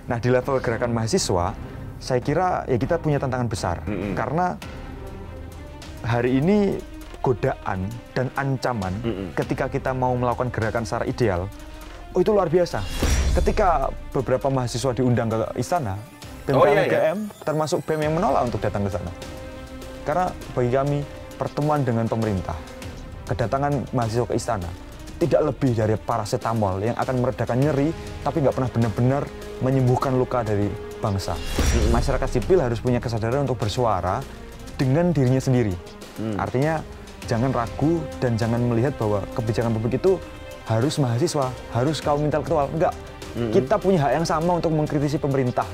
Nah, di level gerakan mahasiswa, saya kira ya kita punya tantangan besar. Karena hari ini godaan dan ancaman ketika kita mau melakukan gerakan secara ideal, itu luar biasa. Ketika beberapa mahasiswa diundang ke istana, BEM UGM termasuk BEM yang menolak untuk datang ke sana. Karena bagi kami, pertemuan dengan pemerintah, kedatangan mahasiswa ke istana, tidak lebih dari paracetamol yang akan meredakan nyeri, tapi nggak pernah benar-benar menyembuhkan luka dari bangsa. Masyarakat sipil harus punya kesadaran untuk bersuara dengan dirinya sendiri. Artinya, jangan ragu dan jangan melihat bahwa kebijakan publik itu harus mahasiswa, harus kaum intelektual. Enggak. Kita punya hak yang sama untuk mengkritisi pemerintah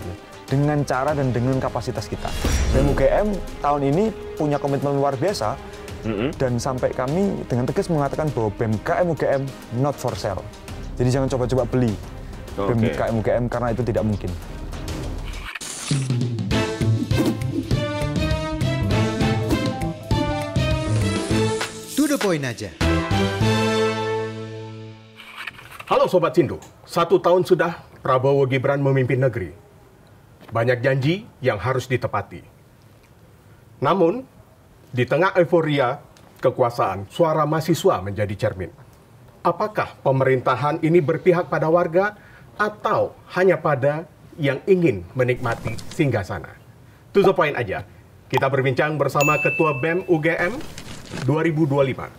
dengan cara dan dengan kapasitas kita. BEM UGM tahun ini punya komitmen luar biasa dan sampai kami dengan tegas mengatakan bahwa BEM UGM not for sale. Jadi jangan coba-coba beli BEM UGM karena itu tidak mungkin. To the point aja. Halo Sobat Sindu, 1 tahun sudah Prabowo Gibran memimpin negeri. Banyak janji yang harus ditepati. Namun, di tengah euforia kekuasaan, suara mahasiswa menjadi cermin. Apakah pemerintahan ini berpihak pada warga atau hanya pada yang ingin menikmati singgasana? To the point aja. Kita berbincang bersama Ketua BEM UGM 2025,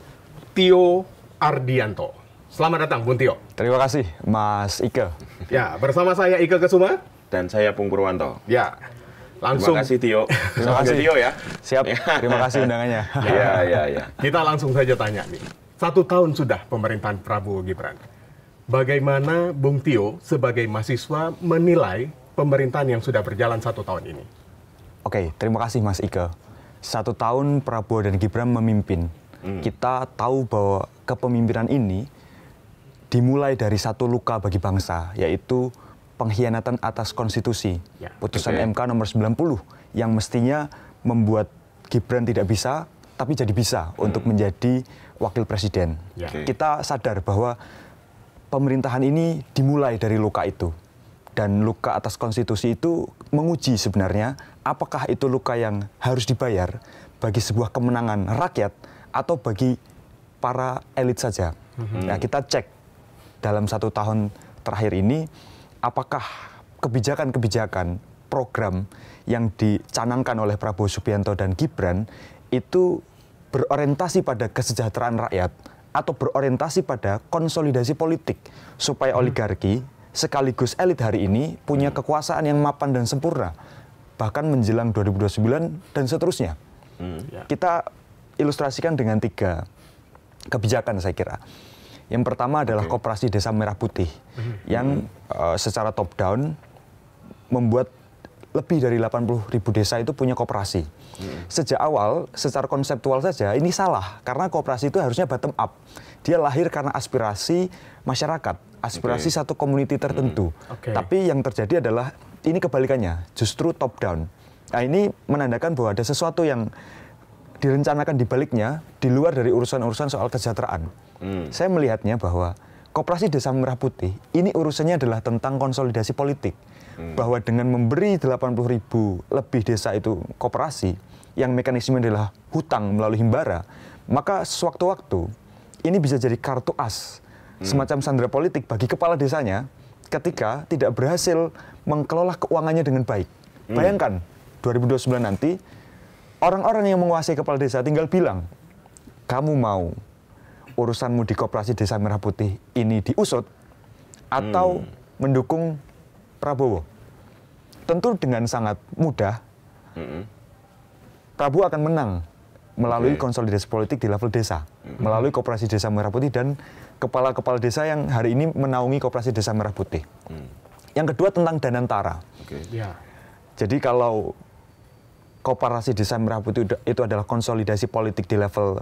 Tio Ardianto. Selamat datang, Bung Tio. Terima kasih, Mas Ike. Ya, bersama saya Ike Kesuma. Dan saya Pung Purwanto. Ya, langsung. Terima kasih, Tio. Terima kasih, Tio ya. Siap, terima kasih undangannya. Iya. Kita langsung saja tanya nih. 1 tahun sudah pemerintahan Prabowo Gibran. Bagaimana Bung Tio sebagai mahasiswa menilai pemerintahan yang sudah berjalan 1 tahun ini? Oke, terima kasih Mas Ike. 1 tahun Prabowo dan Gibran memimpin. Kita tahu bahwa kepemimpinan ini dimulai dari satu luka bagi bangsa, yaitu pengkhianatan atas konstitusi. Putusan MK nomor 90 yang mestinya membuat Gibran tidak bisa, tapi jadi bisa untuk menjadi wakil presiden. Kita sadar bahwa pemerintahan ini dimulai dari luka itu. Dan luka atas konstitusi itu menguji sebenarnya apakah itu luka yang harus dibayar bagi sebuah kemenangan rakyat atau bagi para elit saja. Nah, kita cek dalam 1 tahun terakhir ini, apakah kebijakan-kebijakan program yang dicanangkan oleh Prabowo Subianto dan Gibran itu berorientasi pada kesejahteraan rakyat atau berorientasi pada konsolidasi politik supaya oligarki sekaligus elit hari ini punya kekuasaan yang mapan dan sempurna bahkan menjelang 2029 dan seterusnya. Kita ilustrasikan dengan 3 kebijakan saya kira. Yang pertama adalah Koperasi Desa Merah Putih yang secara top down membuat lebih dari 80.000 desa itu punya koperasi. Sejak awal, secara konseptual saja ini salah karena koperasi itu harusnya bottom up. Dia lahir karena aspirasi masyarakat, aspirasi satu community tertentu. Tapi yang terjadi adalah ini kebalikannya, justru top down. Nah, ini menandakan bahwa ada sesuatu yang direncanakan di baliknya di luar dari urusan-urusan soal kesejahteraan. Saya melihatnya bahwa Koperasi Desa Merah Putih ini urusannya adalah tentang konsolidasi politik. Bahwa dengan memberi 80.000 lebih desa itu koperasi, yang mekanisme adalah hutang melalui himbara, maka sewaktu-waktu ini bisa jadi kartu as, semacam sandera politik bagi kepala desanya ketika tidak berhasil mengelola keuangannya dengan baik. Bayangkan 2029 nanti orang-orang yang menguasai kepala desa tinggal bilang, kamu mau urusanmu di Koperasi Desa Merah Putih ini diusut atau mendukung Prabowo. Tentu dengan sangat mudah Prabowo akan menang melalui konsolidasi politik di level desa, melalui Koperasi Desa Merah Putih dan kepala-kepala desa yang hari ini menaungi Koperasi Desa Merah Putih. Yang kedua tentang Danantara. Jadi kalau Koperasi Desa Merah Putih itu adalah konsolidasi politik di level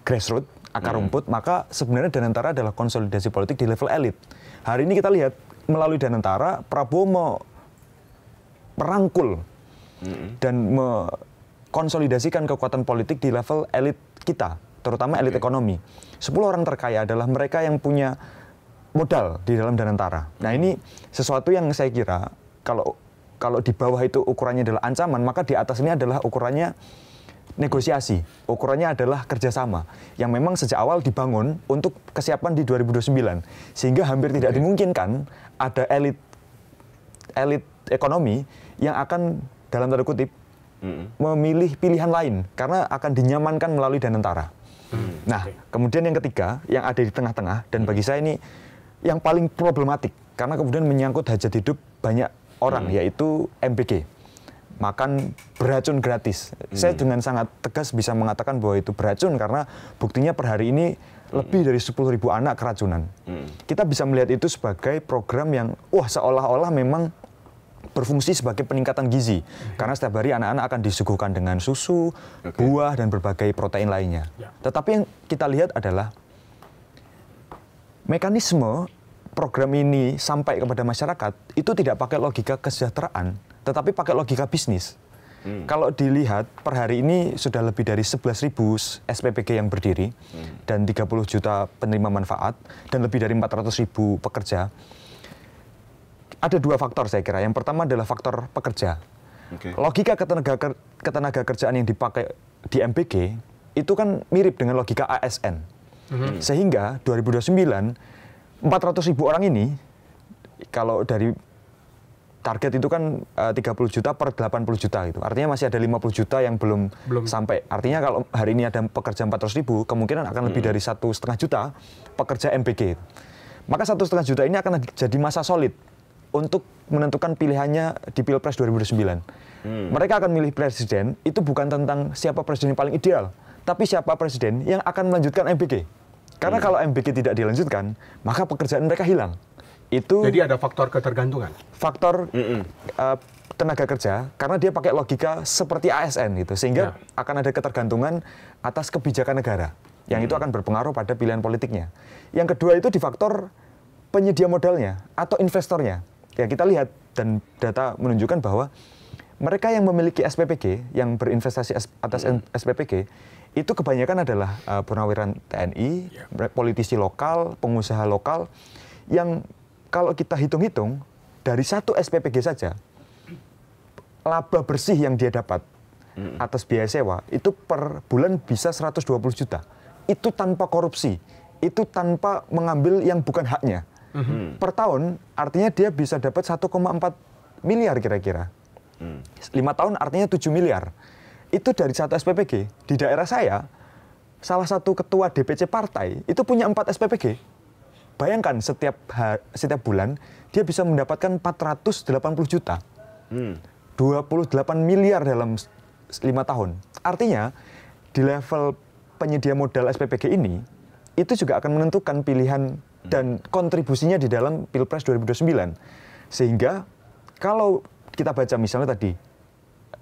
grassroots, akar rumput, maka sebenarnya Danantara adalah konsolidasi politik di level elit. Hari ini kita lihat melalui Danantara, Prabowo merangkul dan mengkonsolidasikan kekuatan politik di level elit kita, terutama elit ekonomi. 10 orang terkaya adalah mereka yang punya modal di dalam Danantara. Nah ini sesuatu yang saya kira kalau di bawah itu ukurannya adalah ancaman, maka di atas ini adalah ukurannya negosiasi, ukurannya adalah kerjasama yang memang sejak awal dibangun untuk kesiapan di 2029, sehingga hampir tidak dimungkinkan ada elit ekonomi yang akan dalam tanda kutip memilih pilihan lain karena akan dinyamankan melalui Danantara. Nah, kemudian yang ketiga yang ada di tengah-tengah dan bagi saya ini yang paling problematik karena kemudian menyangkut hajat hidup banyak orang yaitu MBG. Makan beracun gratis. Saya dengan sangat tegas bisa mengatakan bahwa itu beracun karena buktinya per hari ini lebih dari 10.000 anak keracunan. Kita bisa melihat itu sebagai program yang seolah-olah memang berfungsi sebagai peningkatan gizi. Karena setiap hari anak-anak akan disuguhkan dengan susu, buah, dan berbagai protein lainnya. Tetapi yang kita lihat adalah mekanisme program ini sampai kepada masyarakat itu tidak pakai logika kesejahteraan, tetapi pakai logika bisnis. Kalau dilihat per hari ini sudah lebih dari 11.000 SPPG yang berdiri dan 30 juta penerima manfaat dan lebih dari 400.000 pekerja. Ada dua faktor saya kira. Yang pertama adalah faktor pekerja. Logika ketenaga kerjaan yang dipakai di MBG itu kan mirip dengan logika ASN. Sehingga 2029 400.000 orang ini, kalau dari target itu kan 30 juta per 80 juta gitu. Artinya masih ada 50 juta yang belum sampai. Artinya kalau hari ini ada pekerja 400.000, kemungkinan akan lebih dari 1,5 juta pekerja MBG. Maka 1,5 juta ini akan jadi masa solid untuk menentukan pilihannya di Pilpres 2029. Mereka akan milih presiden, itu bukan tentang siapa presiden yang paling ideal, tapi siapa presiden yang akan melanjutkan MBG. Karena kalau MBG tidak dilanjutkan, maka pekerjaan mereka hilang. Jadi ada faktor ketergantungan. Faktor tenaga kerja, karena dia pakai logika seperti ASN gitu, sehingga akan ada ketergantungan atas kebijakan negara, yang itu akan berpengaruh pada pilihan politiknya. Yang kedua itu di faktor penyedia modalnya atau investornya. Ya kita lihat dan data menunjukkan bahwa mereka yang memiliki SPPG, yang berinvestasi atas SPPG, itu kebanyakan adalah purnawiran TNI, politisi lokal, pengusaha lokal, yang kalau kita hitung-hitung, dari satu SPPG saja, laba bersih yang dia dapat atas biaya sewa, itu per bulan bisa 120 juta. Itu tanpa korupsi, itu tanpa mengambil yang bukan haknya. Per tahun, artinya dia bisa dapat 1,4 miliar kira-kira. 5 tahun artinya 7 miliar. Itu dari satu SPPG. Di daerah saya, salah satu ketua DPC partai itu punya 4 SPPG. Bayangkan setiap bulan dia bisa mendapatkan 480 juta. 28 miliar dalam 5 tahun. Artinya di level penyedia modal SPPG ini, itu juga akan menentukan pilihan dan kontribusinya di dalam Pilpres 2029. Sehingga kalau kita baca misalnya tadi,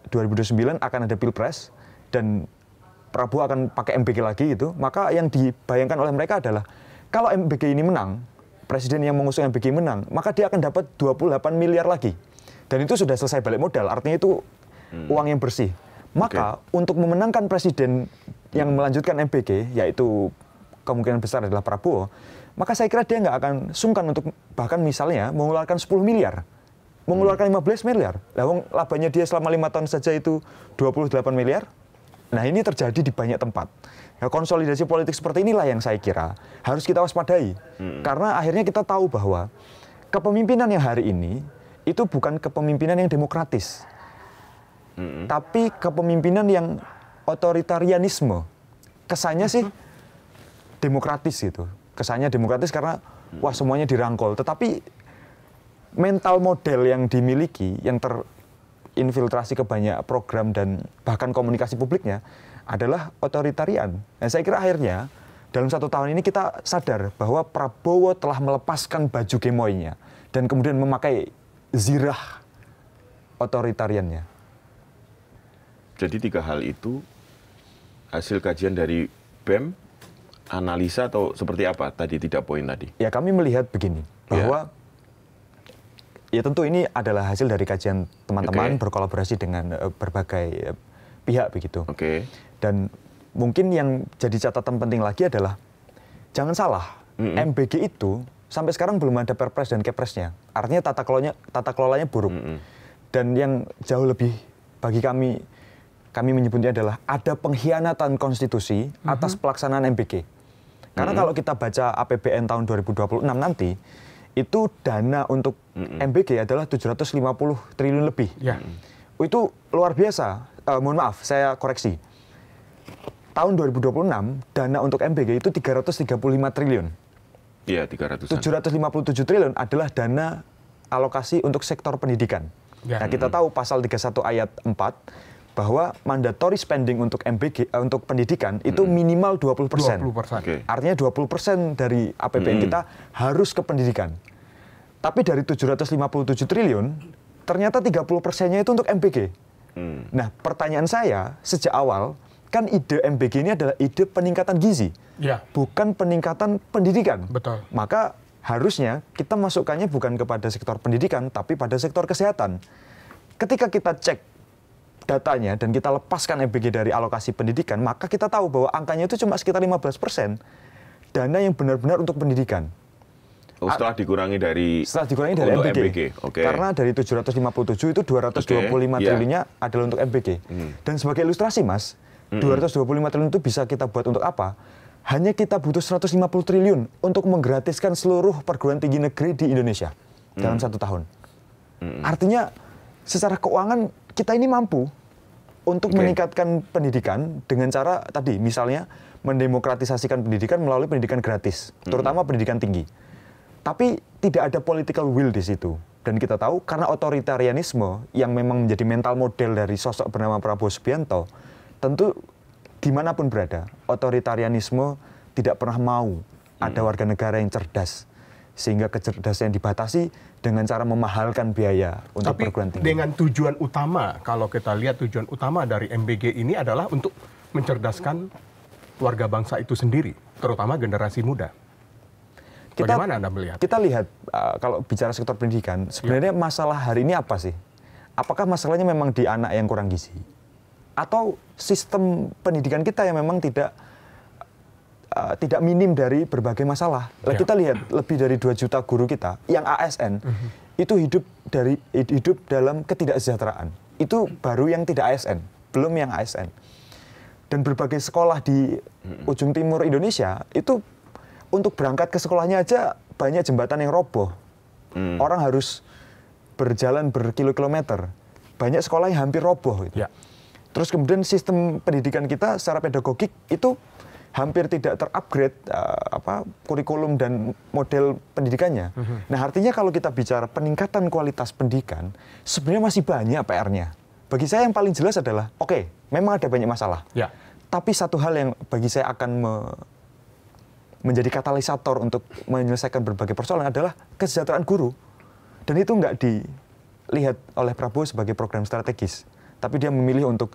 2029 akan ada Pilpres dan Prabowo akan pakai MBG lagi gitu, maka yang dibayangkan oleh mereka adalah kalau MBG ini menang, presiden yang mengusung MBG menang, maka dia akan dapat 28 miliar lagi. Dan itu sudah selesai balik modal, artinya itu uang yang bersih. Maka untuk memenangkan presiden yang melanjutkan MBG, yaitu kemungkinan besar adalah Prabowo, maka saya kira dia nggak akan sungkan untuk bahkan misalnya mengeluarkan 10 miliar. Mengeluarkan 15 miliar. Labanya dia selama 5 tahun saja itu 28 miliar. Nah ini terjadi di banyak tempat. Nah, konsolidasi politik seperti inilah yang saya kira harus kita waspadai. Karena akhirnya kita tahu bahwa kepemimpinan yang hari ini itu bukan kepemimpinan yang demokratis. Tapi kepemimpinan yang otoritarianisme. Kesannya sih demokratis gitu. Kesannya demokratis karena wah semuanya dirangkul. Tetapi mental model yang dimiliki, yang terinfiltrasi ke banyak program dan bahkan komunikasi publiknya adalah otoritarian. Dan saya kira akhirnya dalam 1 tahun ini kita sadar bahwa Prabowo telah melepaskan baju gemoynya dan kemudian memakai zirah otoritariannya. Jadi 3 hal itu hasil kajian dari BEM, analisa atau seperti apa tadi tidak poin tadi? Ya kami melihat begini, bahwa ya tentu ini adalah hasil dari kajian teman-teman berkolaborasi dengan berbagai pihak begitu. Dan mungkin yang jadi catatan penting lagi adalah jangan salah, MBG itu sampai sekarang belum ada perpres dan kepresnya. Artinya tata kelolanya buruk. Dan yang jauh lebih bagi kami menyebutnya adalah ada pengkhianatan konstitusi atas pelaksanaan MBG. Karena kalau kita baca APBN tahun 2026 nanti, itu dana untuk MBG adalah 750 triliun lebih. Itu luar biasa. Mohon maaf, saya koreksi. Tahun 2026, dana untuk MBG itu 335 triliun. Iya, 300-an. 757 triliun adalah dana alokasi untuk sektor pendidikan. Nah, kita tahu pasal 31 ayat 4 bahwa mandatory spending untuk MBG untuk pendidikan itu minimal 20%. 20%. Artinya 20% dari APBN kita harus ke pendidikan. Tapi dari 757 triliun, ternyata 30%-nya itu untuk MBG. Nah, pertanyaan saya sejak awal, kan ide MBG ini adalah ide peningkatan gizi, bukan peningkatan pendidikan. Betul. Maka harusnya kita masukkannya bukan kepada sektor pendidikan, tapi pada sektor kesehatan. Ketika kita cek datanya dan kita lepaskan MBG dari alokasi pendidikan, maka kita tahu bahwa angkanya itu cuma sekitar 15% dana yang benar-benar untuk pendidikan. Setelah dikurangi dari MBG. Karena dari 757 itu 225 triliunnya adalah untuk MBG. Dan sebagai ilustrasi, Mas, 225 triliun itu bisa kita buat untuk apa? Hanya kita butuh 150 triliun untuk menggratiskan seluruh perguruan tinggi negeri di Indonesia dalam 1 tahun. Artinya secara keuangan kita ini mampu untuk meningkatkan pendidikan dengan cara tadi misalnya mendemokratisasikan pendidikan melalui pendidikan gratis, terutama pendidikan tinggi. Tapi tidak ada political will di situ. Dan kita tahu karena otoritarianisme yang memang menjadi mental model dari sosok bernama Prabowo Subianto, tentu dimanapun berada, otoritarianisme tidak pernah mau ada warga negara yang cerdas. Sehingga kecerdasan yang dibatasi dengan cara memahalkan biaya untuk perguruan tinggi. Tapi dengan tujuan utama, kalau kita lihat tujuan utama dari MBG ini adalah untuk mencerdaskan warga bangsa itu sendiri, terutama generasi muda. Bagaimana Anda melihat? Kita lihat, kalau bicara sektor pendidikan, sebenarnya masalah hari ini apa sih? Apakah masalahnya memang di anak yang kurang gizi? Atau sistem pendidikan kita yang memang tidak minim dari berbagai masalah. Kita lihat lebih dari 2 juta guru kita yang ASN itu hidup dalam ketidaksejahteraan. Itu baru yang tidak ASN, belum yang ASN. Dan berbagai sekolah di ujung timur Indonesia itu untuk berangkat ke sekolahnya aja banyak jembatan yang roboh. Orang harus berjalan berkilo-kilometer. Banyak sekolah yang hampir roboh. Gitu. Terus kemudian sistem pendidikan kita secara pedagogik itu hampir tidak terupgrade kurikulum dan model pendidikannya. Nah, artinya kalau kita bicara peningkatan kualitas pendidikan, sebenarnya masih banyak PR-nya. Bagi saya yang paling jelas adalah, memang ada banyak masalah. Tapi satu hal yang bagi saya akan menjadi katalisator untuk menyelesaikan berbagai persoalan adalah kesejahteraan guru. Dan itu nggak dilihat oleh Prabowo sebagai program strategis. Tapi dia memilih untuk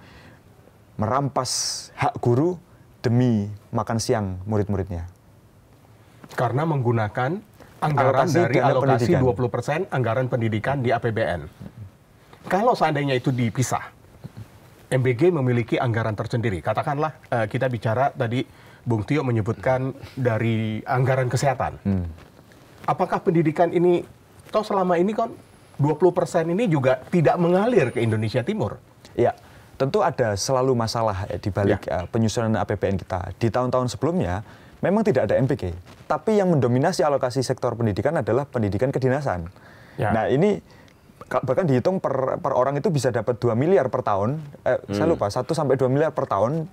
merampas hak guru demi makan siang murid-muridnya. Karena menggunakan anggaran dari alokasi 20% anggaran pendidikan di APBN. Kalau seandainya itu dipisah, MBG memiliki anggaran tersendiri. Katakanlah kita bicara tadi, Bung Tio menyebutkan dari anggaran kesehatan. Apakah pendidikan ini, toh selama ini kan 20% ini juga tidak mengalir ke Indonesia Timur? Ya. Tentu ada selalu masalah di balik penyusunan APBN kita. Di tahun-tahun sebelumnya memang tidak ada MBG, tapi yang mendominasi alokasi sektor pendidikan adalah pendidikan kedinasan. Nah, ini bahkan dihitung per orang itu bisa dapat 2 miliar per tahun. Saya lupa, 1 sampai 2 miliar per tahun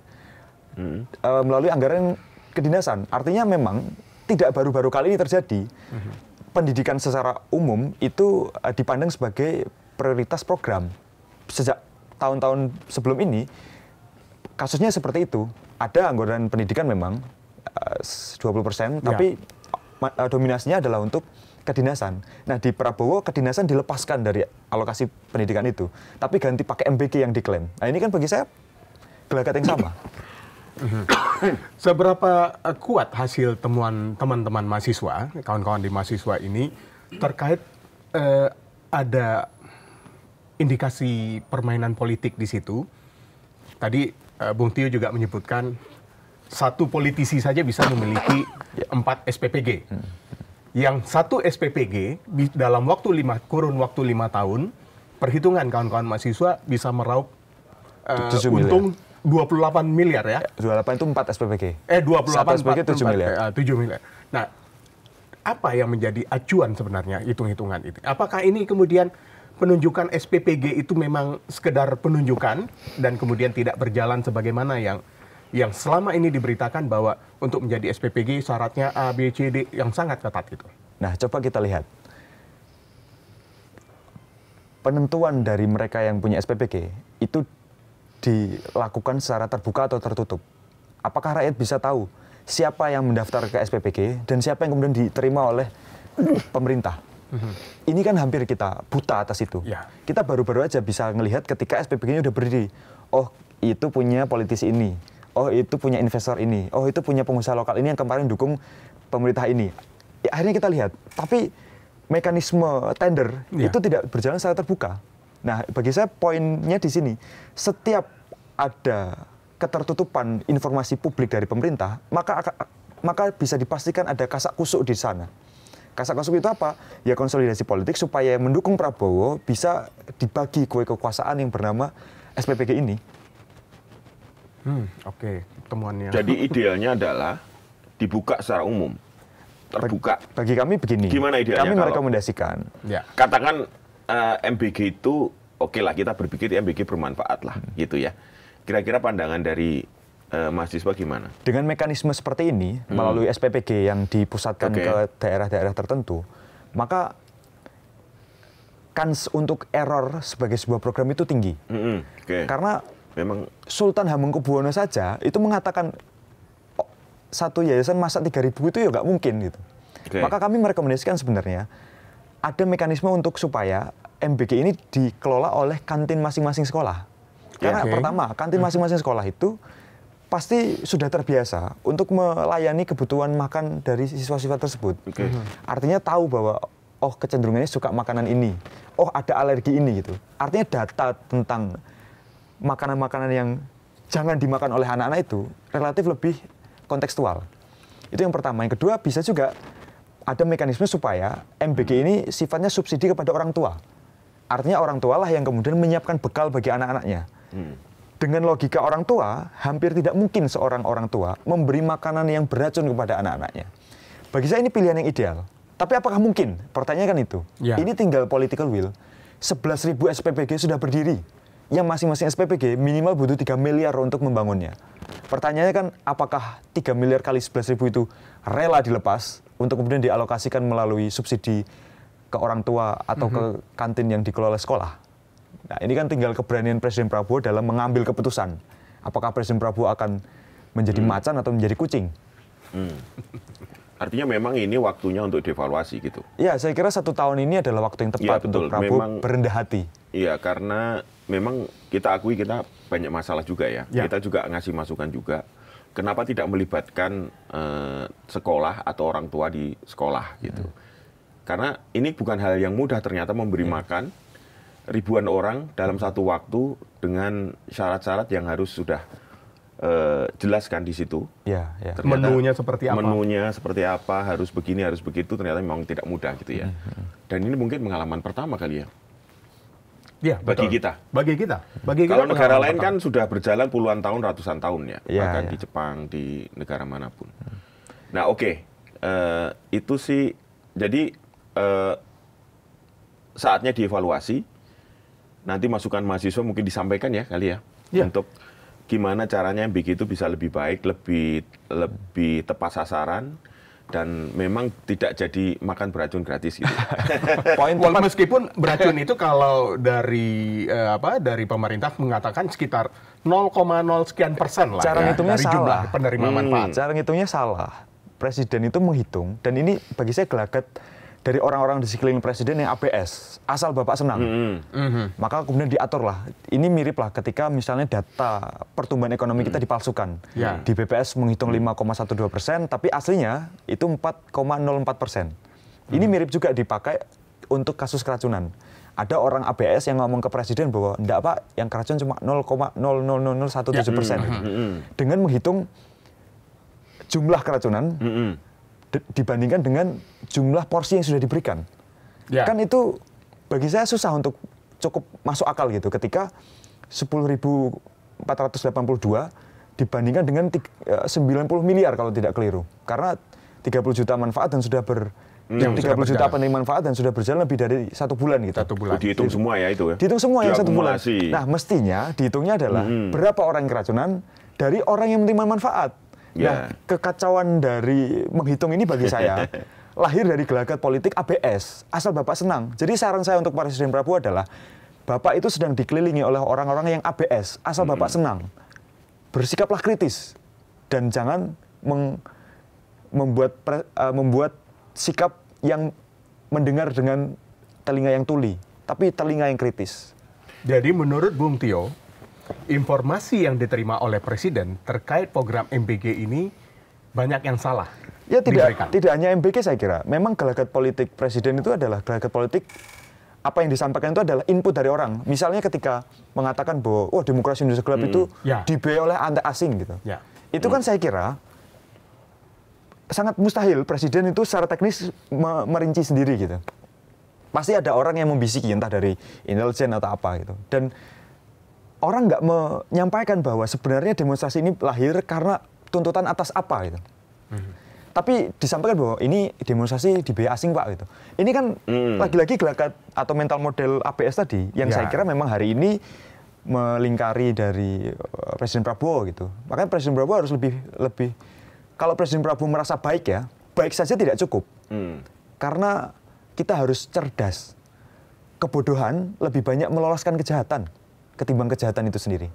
melalui anggaran kedinasan. Artinya memang tidak baru-baru kali ini terjadi. Pendidikan secara umum itu dipandang sebagai prioritas program. Sejak tahun-tahun sebelum ini, kasusnya seperti itu. Ada anggaran pendidikan memang 20%, tapi dominasinya adalah untuk kedinasan. Nah, di Prabowo kedinasan dilepaskan dari alokasi pendidikan itu, tapi ganti pakai MBG yang diklaim. Nah, ini kan bagi saya gelagat yang sama. Seberapa kuat hasil temuan teman-teman mahasiswa, kawan-kawan di mahasiswa ini, terkait ada indikasi permainan politik di situ? Tadi Bung Tio juga menyebutkan satu politisi saja bisa memiliki 4 SPPG. yang satu SPPG dalam kurun waktu 5 tahun, perhitungan kawan-kawan mahasiswa bisa meraup 7 untung 28 miliar ya. 28 itu 4 SPPG. 28 Satu SPPG 7 miliar. 7 miliar. Nah, apa yang menjadi acuan sebenarnya hitung-hitungan itu? Apakah ini kemudian penunjukan SPPG itu memang sekedar penunjukan dan kemudian tidak berjalan sebagaimana yang selama ini diberitakan bahwa untuk menjadi SPPG syaratnya A, B, C, D yang sangat ketat gitu. Nah, coba kita lihat. Penentuan dari mereka yang punya SPPG itu dilakukan secara terbuka atau tertutup. Apakah rakyat bisa tahu siapa yang mendaftar ke SPPG dan siapa yang kemudian diterima oleh pemerintah? Ini kan hampir kita buta atas itu. Ya. Kita baru-baru aja bisa melihat ketika SPPG-nya udah berdiri. Oh, itu punya politisi ini. Oh, itu punya investor ini. Oh, itu punya pengusaha lokal ini yang kemarin dukung pemerintah ini. Ya, akhirnya kita lihat. Tapi mekanisme tender itu tidak berjalan secara terbuka. Nah, bagi saya poinnya di sini. Setiap ada ketertutupan informasi publik dari pemerintah, maka bisa dipastikan ada kasak kusuk di sana. Kasak kusuk itu apa? Ya konsolidasi politik supaya yang mendukung Prabowo bisa dibagi kue kekuasaan yang bernama SPPG ini. Oke, temuannya. Jadi idealnya adalah dibuka secara umum, terbuka. Bagi kami begini. Gimana idealnya? Kami kalau merekomendasikan. Ya. Katakan MBG itu oke lah, kita berpikir MBG bermanfaat lah, gitu ya. Kira-kira pandangan dari mahasiswa gimana? Dengan mekanisme seperti ini, melalui SPPG yang dipusatkan ke daerah-daerah tertentu, maka kans untuk error sebagai sebuah program itu tinggi. Karena memang Sultan Hamengkubuwono saja itu mengatakan satu yayasan masak 3.000 itu ya nggak mungkin gitu. Maka kami merekomendasikan sebenarnya ada mekanisme untuk supaya MBG ini dikelola oleh kantin masing-masing sekolah. Karena pertama, kantin masing-masing sekolah itu pasti sudah terbiasa untuk melayani kebutuhan makan dari siswa-siswa tersebut. Artinya tahu bahwa oh kecenderungannya suka makanan ini, oh ada alergi ini gitu. Artinya data tentang makanan-makanan yang jangan dimakan oleh anak-anak itu relatif lebih kontekstual. Itu yang pertama. Yang kedua bisa juga ada mekanisme supaya MBG ini sifatnya subsidi kepada orang tua. Artinya orang tua lah yang kemudian menyiapkan bekal bagi anak-anaknya. Dengan logika orang tua, hampir tidak mungkin seorang orang tua memberi makanan yang beracun kepada anak-anaknya. Bagi saya ini pilihan yang ideal. Tapi apakah mungkin? Pertanyaannya kan itu. Ya. Ini tinggal political will. 11.000 SPPG sudah berdiri. Yang masing-masing SPPG minimal butuh 3 miliar untuk membangunnya. Pertanyaannya kan apakah 3 miliar kali 11.000 itu rela dilepas untuk kemudian dialokasikan melalui subsidi ke orang tua atau ke kantin yang dikelola sekolah? Nah, ini kan tinggal keberanian Presiden Prabowo dalam mengambil keputusan. Apakah Presiden Prabowo akan menjadi macan atau menjadi kucing? Artinya memang ini waktunya untuk dievaluasi gitu. Ya, saya kira 1 tahun ini adalah waktu yang tepat untuk Prabowo berendah hati. Iya, karena memang kita akui kita banyak masalah juga ya. Kita juga ngasih masukan juga. Kenapa tidak melibatkan sekolah atau orang tua di sekolah gitu. Karena ini bukan hal yang mudah ternyata memberi makan ribuan orang dalam satu waktu dengan syarat-syarat yang harus sudah jelaskan di situ. Menunya seperti apa? Menunya seperti apa, harus begini, harus begitu, ternyata memang tidak mudah gitu ya. Dan ini mungkin pengalaman pertama kali ya. Ya, bagi betul. kita. Bagi kita. Kalau negara lain kan sudah berjalan puluhan tahun, ratusan tahun ya. Bahkan Ya. di Jepang, di negara manapun. Nah oke, itu sih, jadi saatnya dievaluasi. Nanti masukan mahasiswa mungkin disampaikan ya kali ya. Untuk gimana caranya MBG itu bisa lebih baik, lebih tepat sasaran. Dan memang tidak jadi makan beracun gratis gitu. Meskipun beracun itu kalau dari pemerintah mengatakan sekitar 0,0 sekian persen lah cara ngitungnya dari jumlah penerima manfaat. Cara ngitungnya salah. Presiden itu menghitung dan ini bagi saya gelagat dari orang-orang di sekeliling presiden yang ABS, asal Bapak senang. Maka kemudian diaturlah. Ini mirip lah ketika misalnya data pertumbuhan ekonomi kita dipalsukan. Di BPS menghitung 5,12%, tapi aslinya itu 4,04%. Ini mirip juga dipakai untuk kasus keracunan. Ada orang ABS yang ngomong ke presiden bahwa enggak Pak, yang keracun cuma 0,00017%. Dengan menghitung jumlah keracunan, dibandingkan dengan jumlah porsi yang sudah diberikan. Ya. Kan itu bagi saya susah untuk cukup masuk akal gitu ketika 10.482 dibandingkan dengan 90 miliar kalau tidak keliru. Karena 30 juta manfaat dan sudah 30 juta penerima manfaat dan sudah berjalan lebih dari 1 bulan gitu. 1 bulan. Dihitung semua ya itu ya? Dihitung semua yang 1 bulan. Diakumulasi. Nah, mestinya dihitungnya adalah berapa orang yang keracunan dari orang yang menerima manfaat. Nah, kekacauan dari menghitung ini bagi saya lahir dari gelagat politik ABS, asal Bapak senang. Jadi saran saya untuk Presiden Prabowo adalah Bapak itu sedang dikelilingi oleh orang-orang yang ABS, asal Bapak senang. Bersikaplah kritis dan jangan membuat sikap yang mendengar dengan telinga yang tuli, tapi telinga yang kritis. Jadi menurut Bung Tio, informasi yang diterima oleh Presiden terkait program MBG ini banyak yang salah. Ya diberikan. tidak hanya MBG saya kira. Memang gelagat politik Presiden itu adalah gelagat politik, apa yang disampaikan itu adalah input dari orang. Misalnya ketika mengatakan bahwa demokrasi Indonesia gelap itu dibiayai oleh antek asing gitu. Ya. Itu kan saya kira sangat mustahil Presiden itu secara teknis merinci sendiri gitu. Pasti ada orang yang membisiki entah dari intelijen atau apa gitu. Dan orang nggak menyampaikan bahwa sebenarnya demonstrasi ini lahir karena tuntutan atas apa gitu. Tapi disampaikan bahwa ini demonstrasi dibiayai asing Pak gitu. Ini kan lagi-lagi gelagat atau mental model ABS tadi yang saya kira memang hari ini melingkari dari Presiden Prabowo gitu. Makanya Presiden Prabowo harus lebih kalau Presiden Prabowo merasa baik ya, baik saja tidak cukup. Karena kita harus cerdas. Kebodohan lebih banyak meloloskan kejahatan ketimbang kejahatan itu sendiri.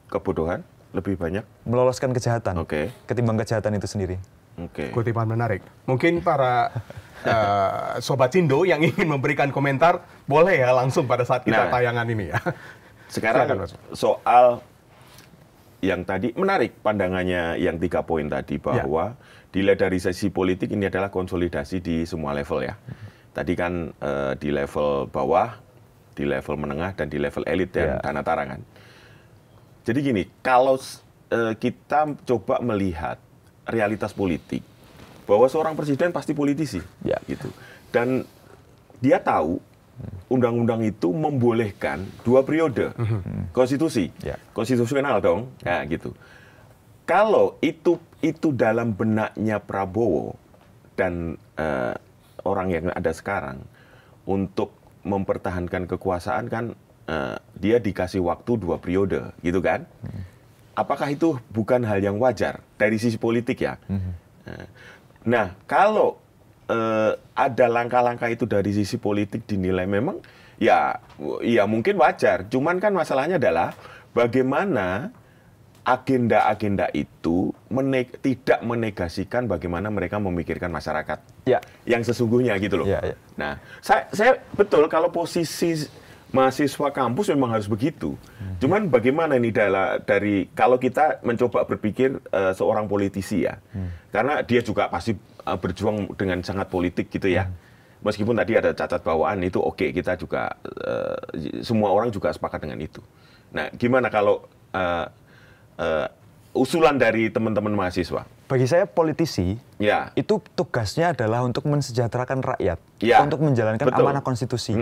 Kebodohan lebih banyak meloloskan kejahatan ketimbang kejahatan itu sendiri. Kutipan menarik. Mungkin para Sobat Cindo yang ingin memberikan komentar, boleh ya langsung pada saat kita tayangan ini ya. Sekarang soal yang tadi menarik pandangannya yang 3 poin tadi bahwa dilihat dari sisi politik ini adalah konsolidasi di semua level ya. Tadi kan di level bawah, di level menengah dan di level elit dan dana tarangan. Jadi gini, kalau kita coba melihat realitas politik bahwa seorang presiden pasti politisi, gitu. Dan dia tahu undang-undang itu membolehkan 2 periode konstitusi, konstitusional dong, ya gitu. Kalau itu dalam benaknya Prabowo dan orang yang ada sekarang untuk mempertahankan kekuasaan kan dia dikasih waktu 2 periode, gitu kan? Apakah itu bukan hal yang wajar dari sisi politik ya? Nah, kalau ada langkah-langkah itu dari sisi politik dinilai memang ya mungkin wajar. Cuman kan masalahnya adalah bagaimana agenda-agenda itu tidak menegasikan bagaimana mereka memikirkan masyarakat yang sesungguhnya gitu loh. Nah, saya betul kalau posisi mahasiswa kampus memang harus begitu. Cuman bagaimana ini dari kalau kita mencoba berpikir seorang politisi ya, karena dia juga pasti berjuang dengan sangat politik gitu ya. Meskipun tadi ada cacat bawaan itu kita juga semua orang juga sepakat dengan itu. Nah, gimana kalau usulan dari teman-teman mahasiswa? Bagi saya politisi itu tugasnya adalah untuk mensejahterakan rakyat, untuk menjalankan amanah konstitusi,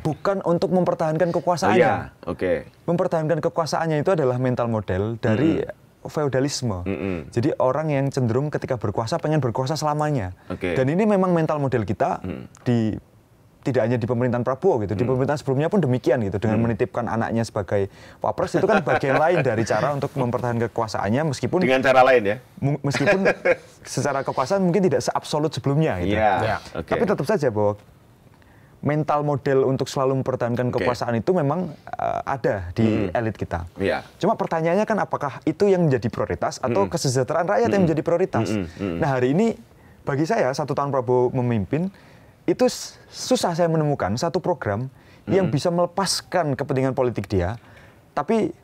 bukan untuk mempertahankan kekuasaannya. Mempertahankan kekuasaannya itu adalah mental model dari feodalisme. Jadi orang yang cenderung ketika berkuasa pengen berkuasa selamanya. Dan ini memang mental model kita tidak hanya di pemerintahan Prabowo gitu, di pemerintahan sebelumnya pun demikian gitu, dengan menitipkan anaknya sebagai wapres itu kan bagian lain dari cara untuk mempertahankan kekuasaannya meskipun dengan cara lain ya. Meskipun secara kekuasaan mungkin tidak seabsolut sebelumnya gitu. Tapi tetap saja bahwa mental model untuk selalu mempertahankan kekuasaan itu memang ada di elit kita. Cuma pertanyaannya kan apakah itu yang menjadi prioritas atau kesejahteraan rakyat yang menjadi prioritas. Nah, hari ini bagi saya 1 tahun Prabowo memimpin itu susah saya menemukan satu program yang bisa melepaskan kepentingan politik dia, tapi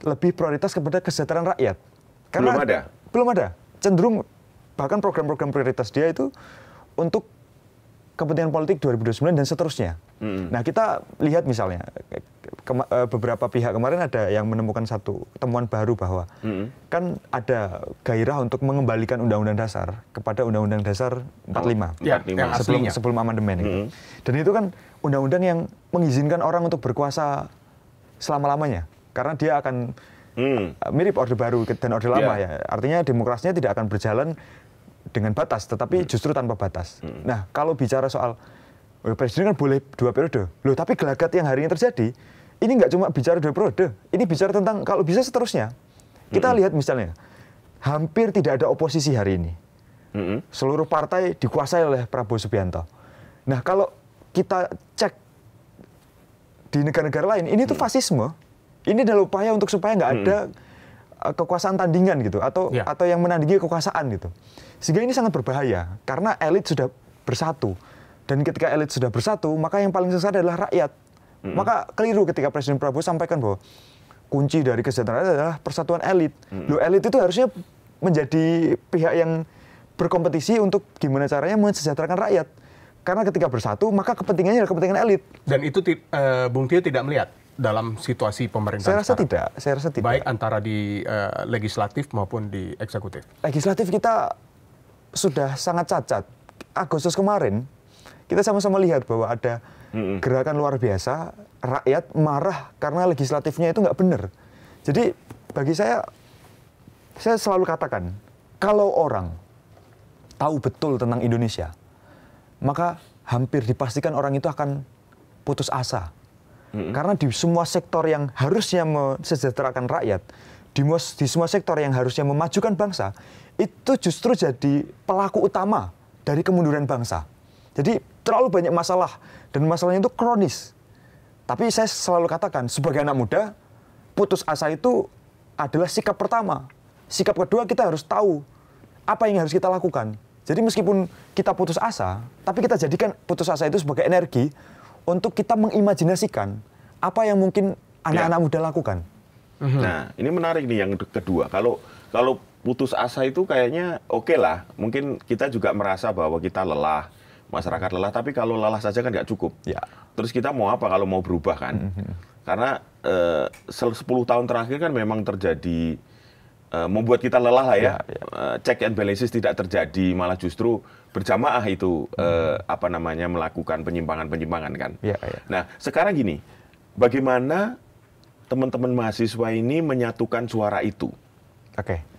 lebih prioritas kepada kesejahteraan rakyat. Karena belum ada. Cenderung bahkan program-program prioritas dia itu untuk kepentingan politik 2029 dan seterusnya. Nah, kita lihat misalnya beberapa pihak kemarin ada yang menemukan satu temuan baru bahwa kan ada gairah untuk mengembalikan Undang-Undang Dasar kepada Undang-Undang Dasar 45 Ya, yang aslinya. sebelum amandemen itu. Dan itu kan undang-undang yang mengizinkan orang untuk berkuasa selama-lamanya karena dia akan mirip Orde Baru dan Orde Lama ya. Artinya demokrasinya tidak akan berjalan dengan batas, tetapi justru tanpa batas. Nah, kalau bicara soal presiden kan boleh 2 periode. Loh, tapi gelagat yang hari ini terjadi, ini nggak cuma bicara 2 periode, ini bicara tentang kalau bisa seterusnya. Kita lihat misalnya, hampir tidak ada oposisi hari ini. Seluruh partai dikuasai oleh Prabowo Subianto. Nah, kalau kita cek di negara-negara lain, ini tuh fasisme. Ini adalah upaya untuk supaya nggak ada kekuasaan tandingan gitu, atau yang menandingi kekuasaan gitu. Sehingga ini sangat berbahaya, karena elit sudah bersatu. Dan ketika elit sudah bersatu, maka yang paling sesat adalah rakyat. Maka keliru ketika Presiden Prabowo sampaikan bahwa kunci dari kesejahteraan adalah persatuan elit. Loh, elit itu harusnya menjadi pihak yang berkompetisi untuk gimana caranya mensejahterakan rakyat. Karena ketika bersatu, maka kepentingannya adalah kepentingan elit. Dan itu Bung Tio tidak melihat dalam situasi pemerintahan Saya rasa tidak. Baik antara di legislatif maupun di eksekutif. Legislatif kita sudah sangat cacat. Agustus kemarin, kita sama-sama lihat bahwa ada gerakan luar biasa, rakyat marah karena legislatifnya itu nggak benar. Jadi bagi saya selalu katakan, kalau orang tahu betul tentang Indonesia, maka hampir dipastikan orang itu akan putus asa. Karena di semua sektor yang harusnya mensejahterakan rakyat, di semua sektor yang harusnya memajukan bangsa, itu justru jadi pelaku utama dari kemunduran bangsa. Jadi terlalu banyak masalah, dan masalahnya itu kronis. Tapi saya selalu katakan, sebagai anak muda, putus asa itu adalah sikap pertama. Sikap kedua, kita harus tahu apa yang harus kita lakukan. Jadi meskipun kita putus asa, tapi kita jadikan putus asa itu sebagai energi untuk kita mengimajinasikan apa yang mungkin anak-anak muda lakukan. Nah, ini menarik nih yang kedua. Kalau putus asa itu kayaknya oke lah. Mungkin kita juga merasa bahwa kita lelah, masyarakat lelah, tapi kalau lelah saja kan nggak cukup. Ya. Terus kita mau apa kalau mau berubah kan? Karena 10 tahun terakhir kan memang terjadi, membuat kita lelah lah ya. Check and balances tidak terjadi, malah justru berjamaah itu melakukan penyimpangan-penyimpangan kan. Nah, sekarang gini, bagaimana teman-teman mahasiswa ini menyatukan suara itu?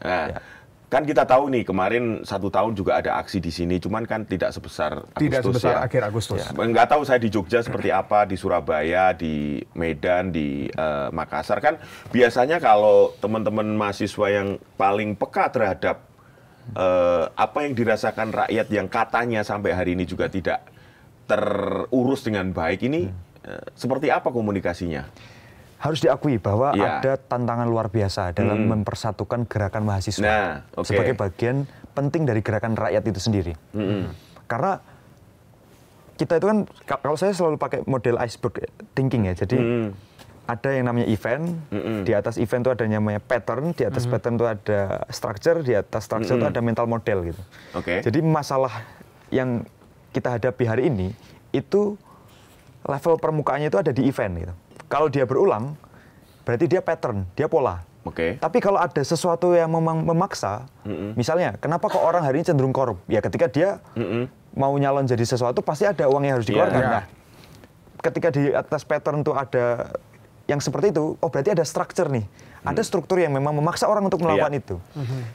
Nah, kan kita tahu nih kemarin 1 tahun juga ada aksi di sini, cuman kan tidak sebesar Agustus. Tidak sebesar akhir Agustus. Nggak tahu saya di Jogja seperti apa, di Surabaya, di Medan, di Makassar. Kan biasanya kalau teman-teman mahasiswa yang paling peka terhadap apa yang dirasakan rakyat yang katanya sampai hari ini juga tidak terurus dengan baik ini, seperti apa komunikasinya? Harus diakui bahwa ada tantangan luar biasa dalam mempersatukan gerakan mahasiswa sebagai bagian penting dari gerakan rakyat itu sendiri. Karena kita itu kan, kalau saya selalu pakai model iceberg thinking ya, jadi ada yang namanya event, di atas event itu ada yang namanya pattern, di atas pattern itu ada structure, di atas structure itu ada mental model gitu. Jadi masalah yang kita hadapi hari ini itu level permukaannya itu ada di event gitu. Kalau dia berulang, berarti dia pattern, dia pola. Tapi kalau ada sesuatu yang memang memaksa, misalnya, kenapa kok orang hari ini cenderung korup? Ya ketika dia mau nyalon jadi sesuatu, pasti ada uang yang harus dikeluarkan. Nah, ketika di atas pattern itu ada yang seperti itu, oh berarti ada structure nih. Ada struktur yang memang memaksa orang untuk melakukan itu.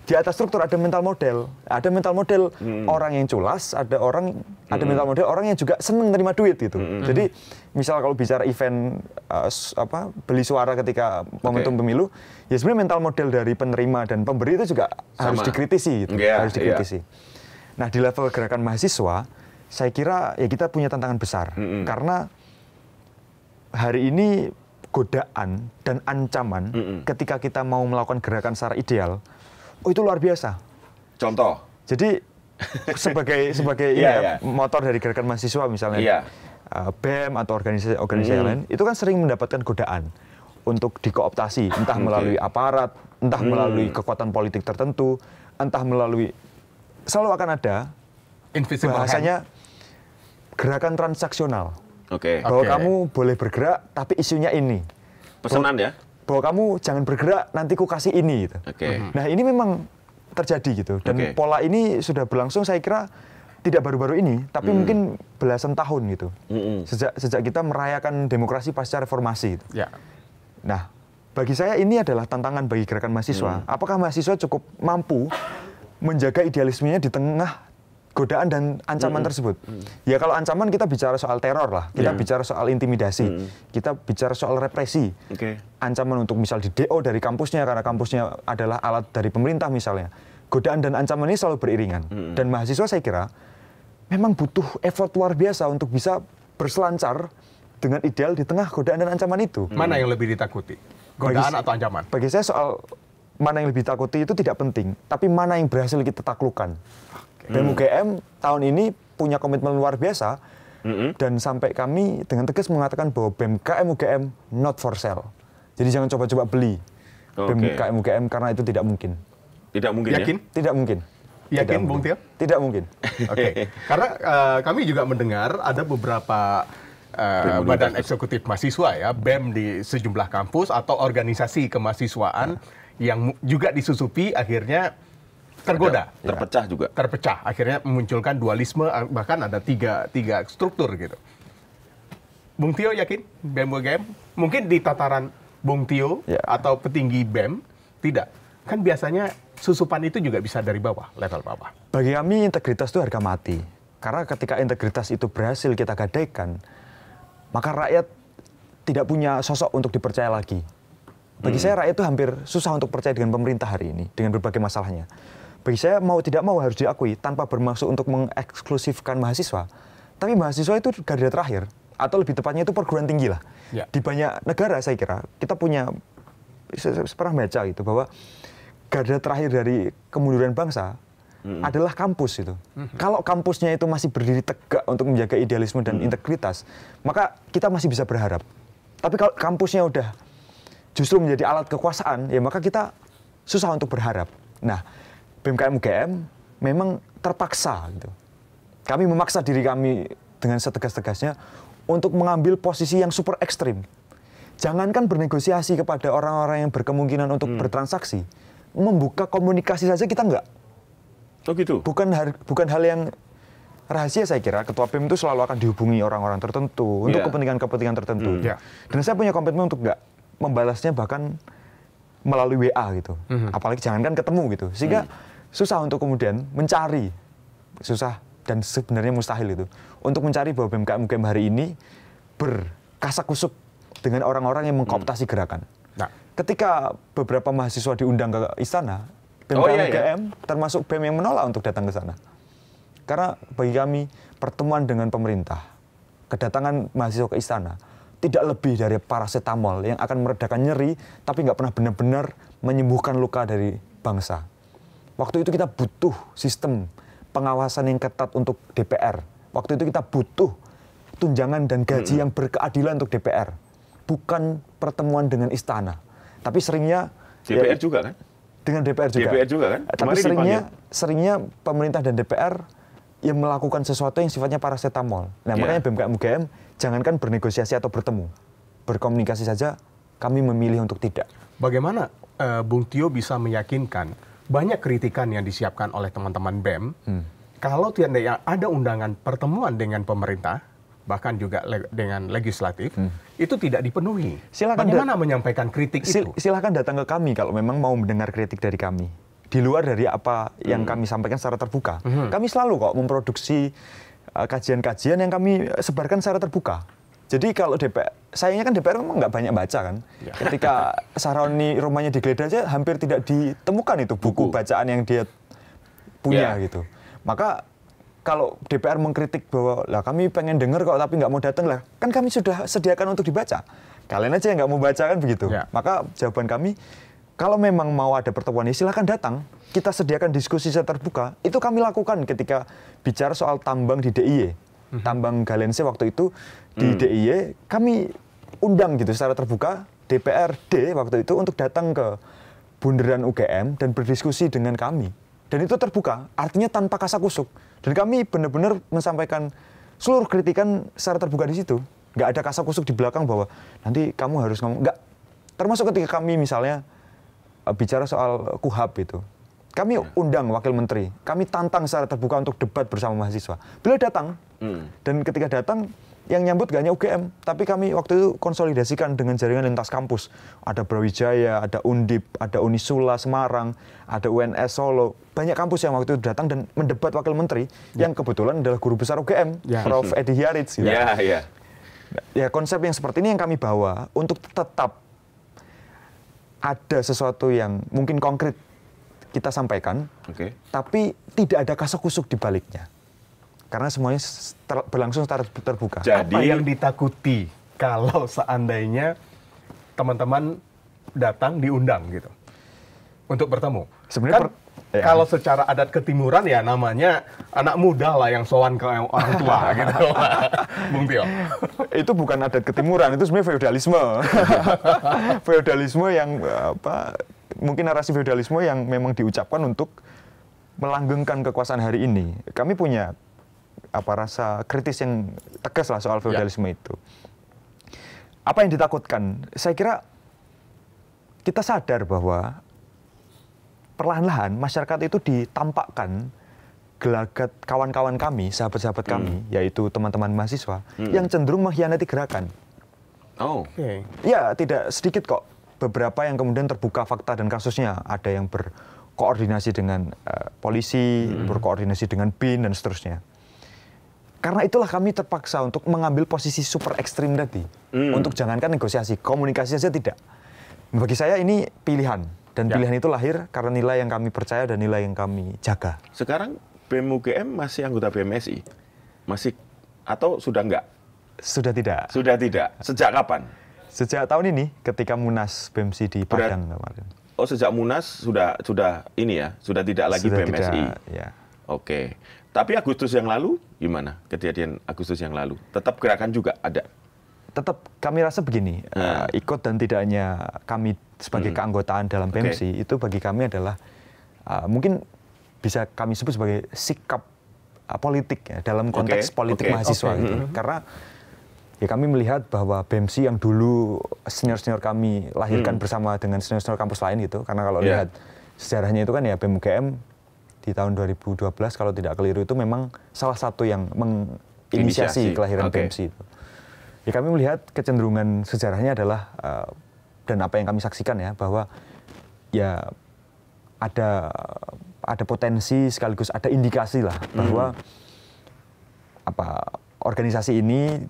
Di atas struktur ada mental model. Ada mental model orang yang culas, ada mental model orang yang juga seneng terima duit gitu. Jadi misal kalau bicara event beli suara ketika momentum pemilu, ya sebenarnya mental model dari penerima dan pemberi itu juga harus dikritisi gitu. Harus dikritisi. Nah, di level gerakan mahasiswa, saya kira ya kita punya tantangan besar. Karena hari ini godaan dan ancaman ketika kita mau melakukan gerakan secara ideal, itu luar biasa. Contoh? Jadi sebagai motor dari gerakan mahasiswa misalnya, BEM atau organisasi lain, itu kan sering mendapatkan godaan untuk dikooptasi, entah melalui aparat, entah melalui kekuatan politik tertentu, entah melalui, selalu akan ada bahasanya gerakan transaksional. Bahwa kamu boleh bergerak, tapi isunya ini. Pesanan ya? Bahwa kamu jangan bergerak, nanti ku kasih ini gitu. Oke. Nah ini memang terjadi gitu. Dan Oke. pola ini sudah berlangsung saya kira tidak baru-baru ini, tapi mungkin belasan tahun gitu. Sejak kita merayakan demokrasi pasca reformasi. Gitu. Ya. Nah, bagi saya ini adalah tantangan bagi gerakan mahasiswa. Apakah mahasiswa cukup mampu menjaga idealismenya di tengah godaan dan ancaman tersebut? Ya kalau ancaman kita bicara soal teror lah, kita bicara soal intimidasi, kita bicara soal represi. Ancaman untuk misal di DO dari kampusnya karena kampusnya adalah alat dari pemerintah misalnya. Godaan dan ancaman ini selalu beriringan. Dan mahasiswa saya kira memang butuh effort luar biasa untuk bisa berselancar dengan ideal di tengah godaan dan ancaman itu. Mana yang lebih ditakuti? Godaan atau ancaman? Bagi saya soal mana yang lebih takuti itu tidak penting, tapi mana yang berhasil kita taklukkan. BEM UGM tahun ini punya komitmen luar biasa dan sampai kami dengan tegas mengatakan bahwa BEM KM UGM not for sale. Jadi jangan coba-coba beli BEM KM UGM karena itu tidak mungkin. Tidak mungkin Yakin? ya? Tidak mungkin. Yakin, Bung Tio? Tidak mungkin. Oke. Karena kami juga mendengar ada beberapa badan eksekutif mahasiswa ya, BEM di sejumlah kampus atau organisasi kemahasiswaan yang juga disusupi akhirnya tergoda, Terpecah juga. terpecah, akhirnya memunculkan dualisme, bahkan ada tiga struktur gitu. Bung Tio yakin BEM UGM? Mungkin di tataran Bung Tio atau petinggi BEM tidak. Kan biasanya susupan itu juga bisa dari bawah, level bawah. Bagi kami integritas itu harga mati. Karena ketika integritas itu berhasil kita gadaikan, maka rakyat tidak punya sosok untuk dipercaya lagi. Bagi saya rakyat itu hampir susah untuk percaya dengan pemerintah hari ini, dengan berbagai masalahnya. Bagi saya mau tidak mau harus diakui, tanpa bermaksud untuk mengeksklusifkan mahasiswa. Tapi mahasiswa itu garda terakhir, atau lebih tepatnya itu perguruan tinggi lah. Ya. Di banyak negara saya kira, kita punya, saya pernah baca gitu, bahwa garda terakhir dari kemunduran bangsa adalah kampus itu. Kalau kampusnya itu masih berdiri tegak untuk menjaga idealisme dan integritas, maka kita masih bisa berharap. Tapi kalau kampusnya udah justru menjadi alat kekuasaan, ya maka kita susah untuk berharap. Nah, BEM KM UGM memang terpaksa gitu. Kami memaksa diri kami dengan setegas-tegasnya untuk mengambil posisi yang super ekstrim. Jangankan bernegosiasi kepada orang-orang yang berkemungkinan untuk bertransaksi, membuka komunikasi saja kita enggak. Oh gitu? Bukan hal yang rahasia saya kira. Ketua BEM itu selalu akan dihubungi orang-orang tertentu untuk kepentingan-kepentingan tertentu. Dan saya punya komitmen untuk enggak membalasnya bahkan melalui WA gitu. Apalagi jangankan ketemu gitu. Sehingga susah untuk kemudian mencari, susah dan sebenarnya mustahil itu, untuk mencari bahwa BEM KM UGM hari ini berkasak-kusuk dengan orang-orang yang mengkooptasi gerakan. Nah, ketika beberapa mahasiswa diundang ke istana, BEM KM UGM termasuk BEM yang menolak untuk datang ke sana. Karena bagi kami pertemuan dengan pemerintah, kedatangan mahasiswa ke istana tidak lebih dari paracetamol yang akan meredakan nyeri, tapi nggak pernah benar-benar menyembuhkan luka dari bangsa. Waktu itu kita butuh sistem pengawasan yang ketat untuk DPR. Waktu itu kita butuh tunjangan dan gaji yang berkeadilan untuk DPR. Bukan pertemuan dengan istana. Tapi seringnya DPR juga kan? Dengan DPR juga. DPR juga kan? Tapi seringnya pemerintah dan DPR yang melakukan sesuatu yang sifatnya paracetamol. Nah, makanya BEM KM UGM jangankan bernegosiasi atau bertemu, berkomunikasi saja kami memilih untuk tidak. bagaimana Bung Tio bisa meyakinkan banyak kritikan yang disiapkan oleh teman-teman BEM, kalau tidak ada undangan pertemuan dengan pemerintah, bahkan juga dengan legislatif, itu tidak dipenuhi. Bagaimana menyampaikan kritik itu? Silakan datang ke kami kalau memang mau mendengar kritik dari kami. Di luar dari apa yang kami sampaikan secara terbuka. Kami selalu kok memproduksi kajian-kajian yang kami sebarkan secara terbuka. Jadi kalau DPR, sayangnya kan DPR memang nggak banyak baca kan. Ketika Sahroni rumahnya digeledah aja hampir tidak ditemukan itu buku bacaan yang dia punya gitu. Maka kalau DPR mengkritik bahwa lah kami pengen dengar kok tapi nggak mau datang lah, kan kami sudah sediakan untuk dibaca. Kalian aja yang nggak mau baca kan begitu. Maka jawaban kami, kalau memang mau ada pertemuan ini silahkan datang. Kita sediakan diskusi secara terbuka. Itu kami lakukan ketika bicara soal tambang di DIY. Tambang Galense waktu itu di DIY, kami undang gitu secara terbuka DPRD waktu itu untuk datang ke bundaran UGM dan berdiskusi dengan kami. Dan itu terbuka, artinya tanpa kasak-kusuk. Dan kami benar-benar menyampaikan seluruh kritikan secara terbuka di situ. Nggak ada kasak-kusuk di belakang bahwa nanti kamu harus ngomong. Nggak. Termasuk ketika kami misalnya bicara soal KUHAP itu. Kami undang wakil menteri, kami tantang secara terbuka untuk debat bersama mahasiswa. Beliau datang, dan ketika datang, yang nyambut gak hanya UGM, tapi kami waktu itu konsolidasikan dengan jaringan lintas kampus. Ada Brawijaya, ada Undip, ada Unisula Semarang, ada UNS Solo. Banyak kampus yang waktu itu datang dan mendebat wakil menteri, yang kebetulan adalah guru besar UGM, Prof. Edi Hiarits. Gitu. Ya, konsep yang seperti ini yang kami bawa untuk tetap ada sesuatu yang mungkin konkret kita sampaikan, tapi tidak ada kasak-kusuk di baliknya. Karena semuanya berlangsung secara terbuka. Jadi, apa yang ditakuti kalau seandainya teman-teman datang diundang gitu untuk bertemu? Sebenarnya kalau secara adat ketimuran ya namanya anak muda lah yang sowan ke orang tua gitu, Bung Tio. Itu bukan adat ketimuran, itu sebenarnya feodalisme. Feodalisme yang mungkin narasi feodalisme yang memang diucapkan untuk melanggengkan kekuasaan hari ini. Kami punya rasa kritis yang tegas lah soal feodalisme itu. Apa yang ditakutkan? Saya kira kita sadar bahwa perlahan-lahan masyarakat itu ditampakkan gelagat kawan-kawan kami, sahabat-sahabat kami, yaitu teman-teman mahasiswa, yang cenderung mengkhianati gerakan. Ya, tidak sedikit kok. Beberapa yang kemudian terbuka fakta dan kasusnya, ada yang berkoordinasi dengan polisi, berkoordinasi dengan BIN dan seterusnya. Karena itulah kami terpaksa untuk mengambil posisi super ekstrim tadi, untuk jangankan negosiasi, komunikasi saja tidak. Bagi saya ini pilihan, dan pilihan itu lahir karena nilai yang kami percaya dan nilai yang kami jaga. Sekarang BEM UGM masih anggota BMSI? Masih atau sudah enggak? Sudah tidak. Sudah tidak. Sejak kapan? Sejak tahun ini, ketika Munas BEMSI di Padang kemarin. Oh, sejak Munas sudah ini ya, sudah tidak lagi sudah BMSI. Tidak, ya. Oke. Tapi Agustus yang lalu gimana? Kejadian Agustus yang lalu, tetap gerakan juga ada. Tetap kami rasa begini, ikut dan tidaknya kami sebagai keanggotaan dalam BEMSI itu bagi kami adalah mungkin bisa kami sebut sebagai sikap politik ya, dalam konteks politik mahasiswa gitu. Karena ya kami melihat bahwa BEMSI yang dulu senior-senior kami lahirkan bersama dengan senior-senior kampus lain gitu. Karena kalau lihat sejarahnya itu kan ya BEM UGM di tahun 2012 kalau tidak keliru itu memang salah satu yang menginisiasi kelahiran BEMSI itu. Ya kami melihat kecenderungan sejarahnya adalah dan apa yang kami saksikan ya bahwa ya ada potensi sekaligus ada indikasi lah bahwa organisasi ini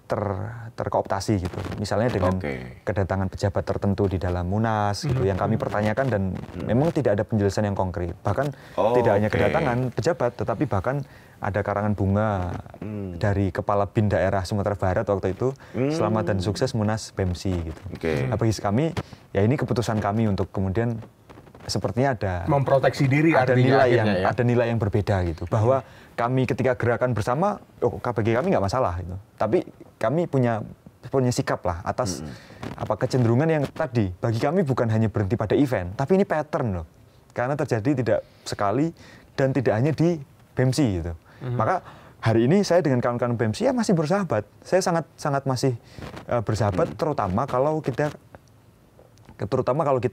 terkooptasi gitu. Misalnya dengan kedatangan pejabat tertentu di dalam Munas gitu yang kami pertanyakan dan memang tidak ada penjelasan yang konkret. Bahkan tidak hanya kedatangan pejabat tetapi bahkan ada karangan bunga dari Kepala BIN daerah Sumatera Barat waktu itu, selamat dan sukses Munas BEMSI gitu. Nah, bagi kami ya ini keputusan kami untuk kemudian sepertinya ada memproteksi diri, ada nilai yang berbeda gitu, bahwa kami ketika gerakan bersama bagi kami nggak masalah gitu. Tapi kami punya sikap lah atas kecenderungan yang tadi bagi kami bukan hanya berhenti pada event, tapi ini pattern loh, karena terjadi tidak sekali dan tidak hanya di BEMSI gitu. Maka hari ini saya dengan kawan-kawan BEMSI ya masih bersahabat. Saya sangat masih bersahabat, terutama kalau kita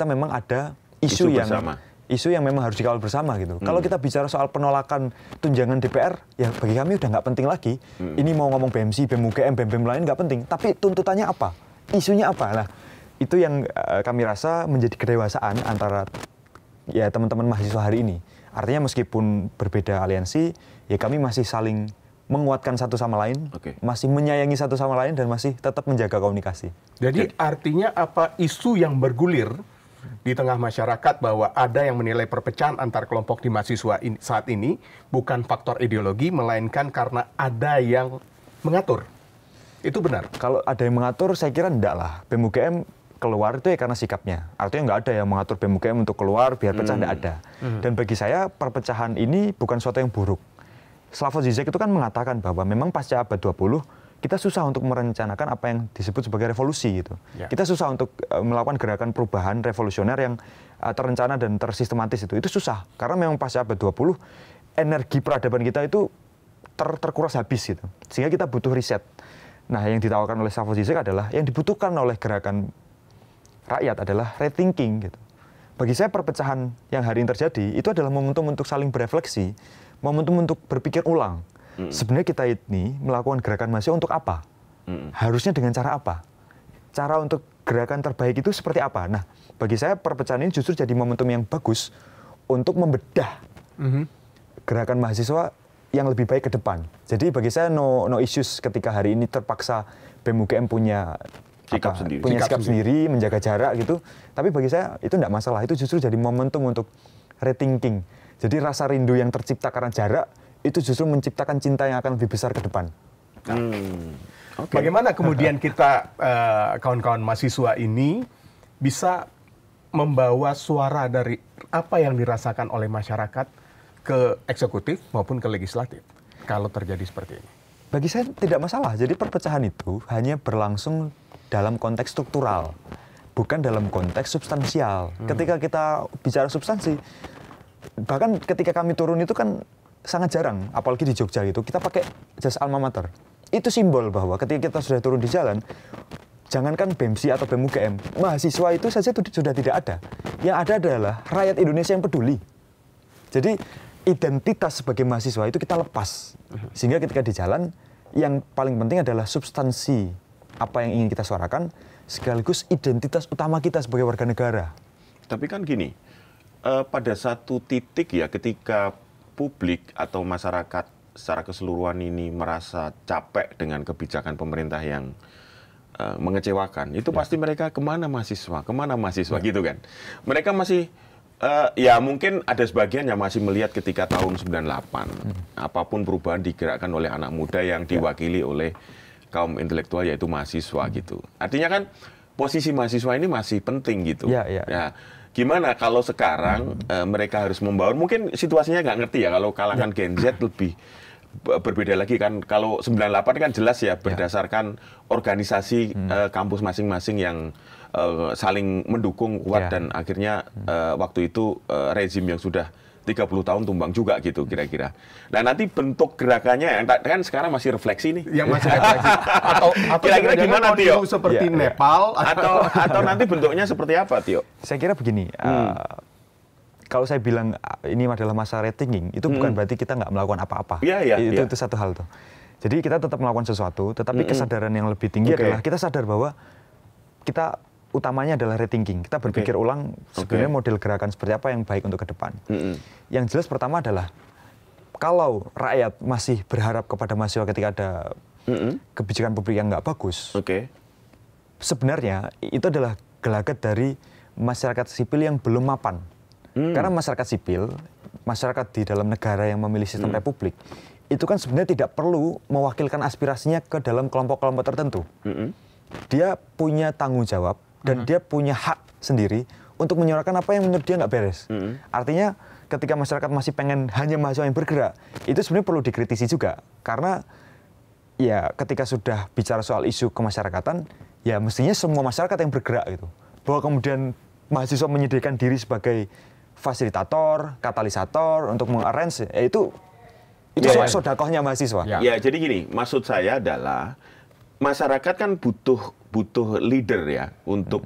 memang ada isu yang memang harus dikawal bersama gitu. Kalau kita bicara soal penolakan tunjangan DPR, ya bagi kami udah nggak penting lagi. Ini mau ngomong BEMSI, BEM UGM, BEM lain nggak penting. Tapi tuntutannya apa? Isunya apa? Nah, itu yang kami rasa menjadi kedewasaan antara ya teman-teman mahasiswa hari ini. Artinya meskipun berbeda aliansi, ya kami masih saling menguatkan satu sama lain, masih menyayangi satu sama lain, dan masih tetap menjaga komunikasi. Jadi artinya apa isu yang bergulir di tengah masyarakat bahwa ada yang menilai perpecahan antar kelompok di mahasiswa saat ini bukan faktor ideologi, melainkan karena ada yang mengatur. Itu benar? Kalau ada yang mengatur, saya kira enggak lah. BEM UGM keluar itu ya karena sikapnya. Artinya nggak ada yang mengatur BEM UGM untuk keluar biar pecah, nggak ada. Dan bagi saya perpecahan ini bukan sesuatu yang buruk. Slavoj Žižek itu kan mengatakan bahwa memang pasca abad 20 kita susah untuk merencanakan apa yang disebut sebagai revolusi gitu. Kita susah untuk melakukan gerakan perubahan revolusioner yang terencana dan tersistematis itu susah. Karena memang pasca abad 20 energi peradaban kita itu terkuras habis gitu. Sehingga kita butuh riset. Nah, yang ditawarkan oleh Slavoj Žižek adalah yang dibutuhkan oleh gerakan rakyat adalah rethinking gitu. Bagi saya perpecahan yang hari ini terjadi itu adalah momentum untuk saling berefleksi, momentum untuk berpikir ulang. Sebenarnya kita ini melakukan gerakan mahasiswa untuk apa? Harusnya dengan cara apa? Cara untuk gerakan terbaik itu seperti apa? Nah, bagi saya perpecahan ini justru jadi momentum yang bagus untuk membedah gerakan mahasiswa yang lebih baik ke depan. Jadi bagi saya no issues ketika hari ini terpaksa BEM UGM punya sikap sendiri, menjaga jarak gitu. Tapi bagi saya itu tidak masalah. Itu justru jadi momentum untuk rethinking. Jadi rasa rindu yang tercipta karena jarak itu justru menciptakan cinta yang akan lebih besar ke depan. Okay. Bagaimana kemudian kita kawan-kawan mahasiswa ini bisa membawa suara dari apa yang dirasakan oleh masyarakat ke eksekutif maupun ke legislatif kalau terjadi seperti ini? Bagi saya tidak masalah. Jadi perpecahan itu hanya berlangsung dalam konteks struktural, bukan dalam konteks substansial. Ketika kita bicara substansi, bahkan ketika kami turun itu kan sangat jarang, apalagi di Jogja gitu, kita pakai jas alma mater. Itu simbol bahwa ketika kita sudah turun di jalan, jangankan BEMSI atau BEM UGM, mahasiswa itu saja sudah tidak ada. Yang ada adalah rakyat Indonesia yang peduli. Jadi identitas sebagai mahasiswa itu kita lepas. Sehingga ketika di jalan, yang paling penting adalah substansi apa yang ingin kita suarakan, sekaligus identitas utama kita sebagai warga negara. Tapi kan gini, pada satu titik ya ketika publik atau masyarakat secara keseluruhan ini merasa capek dengan kebijakan pemerintah yang mengecewakan, itu pasti mereka kemana mahasiswa gitu kan. Mereka masih, ya mungkin ada sebagian yang masih melihat ketika tahun 98, apapun perubahan digerakkan oleh anak muda yang diwakili oleh kaum intelektual yaitu mahasiswa gitu. Artinya kan posisi mahasiswa ini masih penting gitu. Ya, gimana kalau sekarang mereka harus membangun, mungkin situasinya nggak ngerti ya kalau kalangan Gen Z lebih berbeda lagi kan. Kalau 98 kan jelas ya berdasarkan organisasi kampus masing-masing yang saling mendukung kuat dan akhirnya waktu itu rezim yang sudah 30 tahun tumbang juga gitu kira-kira. Nah nanti bentuk gerakannya yang kan sekarang masih refleksi nih. Yang masih refleksi. Atau kira-kira gimana Tio? Seperti Nepal atau nanti bentuknya seperti apa Tio? Saya kira begini, kalau saya bilang ini adalah masa rethinking, itu bukan berarti kita nggak melakukan apa-apa. Itu satu hal tuh. Jadi kita tetap melakukan sesuatu, tetapi kesadaran yang lebih tinggi adalah kita sadar bahwa kita utamanya adalah rethinking. Kita berpikir ulang sebenarnya model gerakan seperti apa yang baik untuk ke depan. Yang jelas pertama adalah kalau rakyat masih berharap kepada mahasiswa ketika ada kebijakan publik yang nggak bagus, sebenarnya itu adalah gelagat dari masyarakat sipil yang belum mapan. Karena masyarakat sipil, masyarakat di dalam negara yang memilih sistem republik, itu kan sebenarnya tidak perlu mewakilkan aspirasinya ke dalam kelompok-kelompok tertentu. Dia punya tanggung jawab dan dia punya hak sendiri untuk menyuarakan apa yang menurut dia nggak beres. Artinya ketika masyarakat masih pengen hanya mahasiswa yang bergerak, itu sebenarnya perlu dikritisi juga. Karena ya ketika sudah bicara soal isu kemasyarakatan, ya mestinya semua masyarakat yang bergerak gitu. Bahwa kemudian mahasiswa menyediakan diri sebagai fasilitator, katalisator untuk mengarrange, itu sodakohnya mahasiswa. Ya, jadi gini, maksud saya adalah masyarakat kan butuh leader ya untuk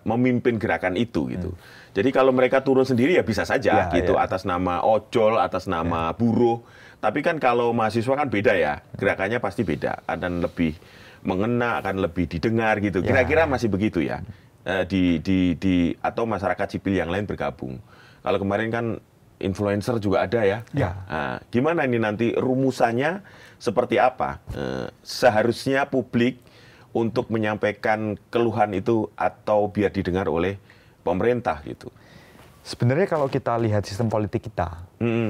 memimpin gerakan itu gitu. Jadi kalau mereka turun sendiri ya bisa saja gitu atas nama ojol, atas nama buruh. Tapi kan kalau mahasiswa kan beda ya, gerakannya pasti beda, akan lebih mengena, akan lebih didengar gitu. Kira-kira masih begitu ya. Atau masyarakat sipil yang lain bergabung. Kalau kemarin kan influencer juga ada ya. Nah, gimana ini nanti rumusannya seperti apa? Seharusnya publik untuk menyampaikan keluhan itu atau biar didengar oleh pemerintah gitu. Sebenarnya kalau kita lihat sistem politik kita,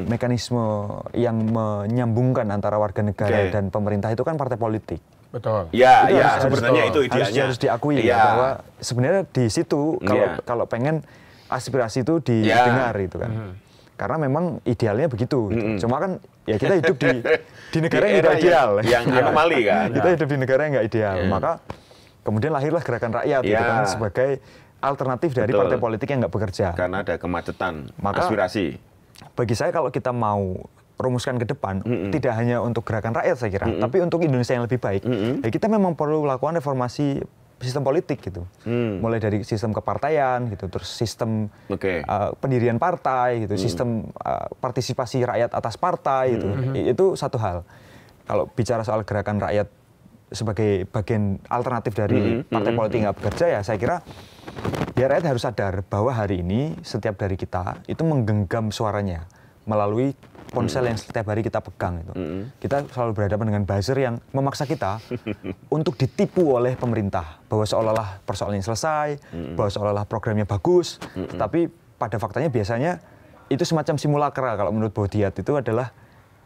mekanisme yang menyambungkan antara warga negara dan pemerintah itu kan partai politik. Betul. Ya, sebenarnya itu idealnya. Harus diakui ya, bahwa sebenarnya di situ kalau pengen aspirasi itu didengar itu kan. Karena memang idealnya begitu. Cuma kan ya kita hidup di negara yang tidak ideal. Yang anomali kan. Kita hidup di negara yang nggak ideal. Maka kemudian lahirlah gerakan rakyat gitu kan sebagai alternatif dari partai politik yang nggak bekerja. Karena ada kemacetan aspirasi. Bagi saya kalau kita mau rumuskan ke depan, tidak hanya untuk gerakan rakyat saya kira, tapi untuk Indonesia yang lebih baik, ya kita memang perlu lakukan reformasi sistem politik gitu. Mulai dari sistem kepartaian gitu, terus sistem pendirian partai gitu, sistem partisipasi rakyat atas partai gitu. Itu satu hal. Kalau bicara soal gerakan rakyat sebagai bagian alternatif dari partai politik nggak bekerja, ya saya kira ya rakyat harus sadar bahwa hari ini setiap dari kita itu menggenggam suaranya melalui ponsel yang setiap hari kita pegang itu. Kita selalu berhadapan dengan buzzer yang memaksa kita untuk ditipu oleh pemerintah bahwa seolah-olah persoalannya selesai, bahwa seolah-olah programnya bagus, tapi pada faktanya biasanya itu semacam simulakra. Kalau menurut Baudiat itu adalah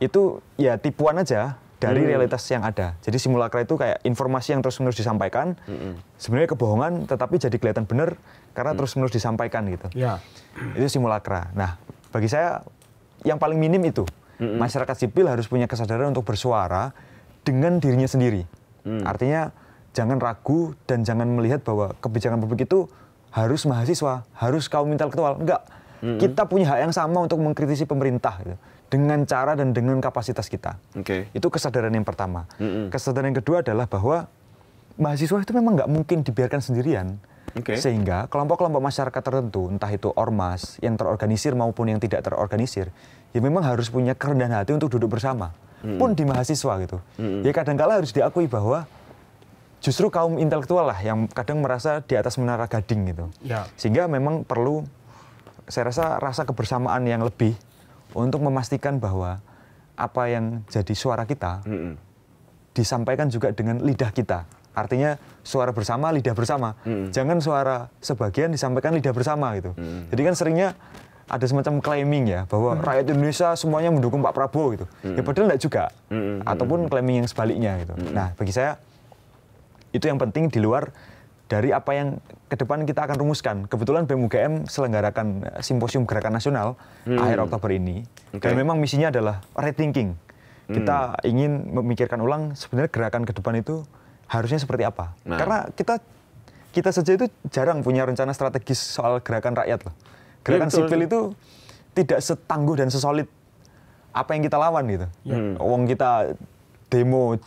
itu ya tipuan aja dari realitas yang ada. Jadi simulakra itu kayak informasi yang terus-menerus disampaikan, sebenarnya kebohongan tetapi jadi kelihatan benar karena terus-menerus disampaikan gitu. Ya. Itu simulakra. Nah, bagi saya yang paling minim itu masyarakat sipil harus punya kesadaran untuk bersuara dengan dirinya sendiri. Artinya jangan ragu dan jangan melihat bahwa kebijakan publik itu harus mahasiswa, harus kaum intelektual. Enggak. Kita punya hak yang sama untuk mengkritisi pemerintah gitu, dengan cara dan dengan kapasitas kita. Itu kesadaran yang pertama. Kesadaran yang kedua adalah bahwa mahasiswa itu memang nggak mungkin dibiarkan sendirian. Sehingga kelompok-kelompok masyarakat tertentu, entah itu ormas yang terorganisir maupun yang tidak terorganisir, ya memang harus punya kerendahan hati untuk duduk bersama. Pun di mahasiswa gitu. Ya kadang-kala harus diakui bahwa justru kaum intelektual lah yang kadang merasa di atas menara gading gitu. Sehingga memang perlu, saya rasa kebersamaan yang lebih untuk memastikan bahwa apa yang jadi suara kita disampaikan juga dengan lidah kita. Artinya suara bersama, lidah bersama. Jangan suara sebagian disampaikan lidah bersama gitu. Jadi kan seringnya ada semacam claiming ya bahwa rakyat Indonesia semuanya mendukung Pak Prabowo gitu. Ya padahal enggak juga. Ataupun claiming yang sebaliknya gitu. Nah, bagi saya itu yang penting di luar dari apa yang ke depan kita akan rumuskan. Kebetulan BEM UGM selenggarakan simposium gerakan nasional akhir Oktober ini. Dan memang misinya adalah rethinking. Kita ingin memikirkan ulang sebenarnya gerakan ke depan itu harusnya seperti apa. Karena kita saja itu jarang punya rencana strategis soal gerakan rakyat loh. Gerakan sipil itu tidak setangguh dan sesolid apa yang kita lawan gitu. Wong kita demo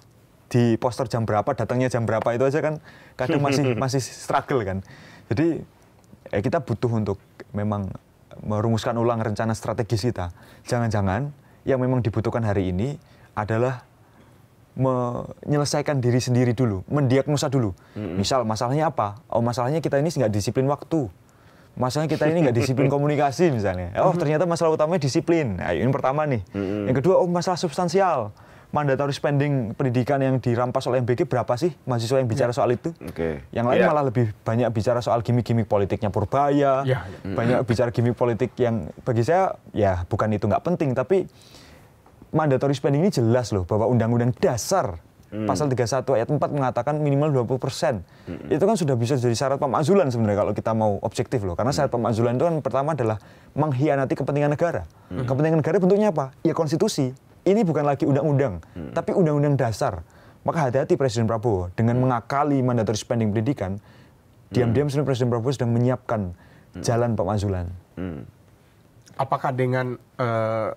di poster jam berapa, datangnya jam berapa itu aja kan kadang masih struggle kan. Jadi kita butuh untuk memang merumuskan ulang rencana strategis kita. Jangan-jangan yang memang dibutuhkan hari ini adalah menyelesaikan diri sendiri dulu, mendiagnosa dulu. Misal masalahnya apa? Oh masalahnya kita ini nggak disiplin waktu. Masalahnya kita ini nggak disiplin komunikasi misalnya. Oh ternyata masalah utamanya disiplin. Nah, ini pertama nih. Yang kedua, oh masalah substansial. Mandatory spending pendidikan yang dirampas oleh MBG berapa sih mahasiswa yang bicara soal itu? Yang lain malah lebih banyak bicara soal gimmick-gimmick politiknya Purbaya, banyak bicara gimmick politik yang bagi saya ya bukan itu nggak penting, tapi mandatory spending ini jelas loh bahwa Undang-Undang Dasar Pasal 31 ayat 4 mengatakan minimal 20%. Itu kan sudah bisa jadi syarat pemakzulan sebenarnya kalau kita mau objektif loh. Karena syarat pemakzulan itu kan pertama adalah mengkhianati kepentingan negara. Kepentingan negara bentuknya apa? Ya konstitusi. Ini bukan lagi undang-undang, tapi undang-undang dasar. Maka hati-hati Presiden Prabowo dengan mengakali mandatory spending pendidikan. Diam-diam sebenarnya Presiden Prabowo sedang menyiapkan jalan pemakzulan. Apakah dengan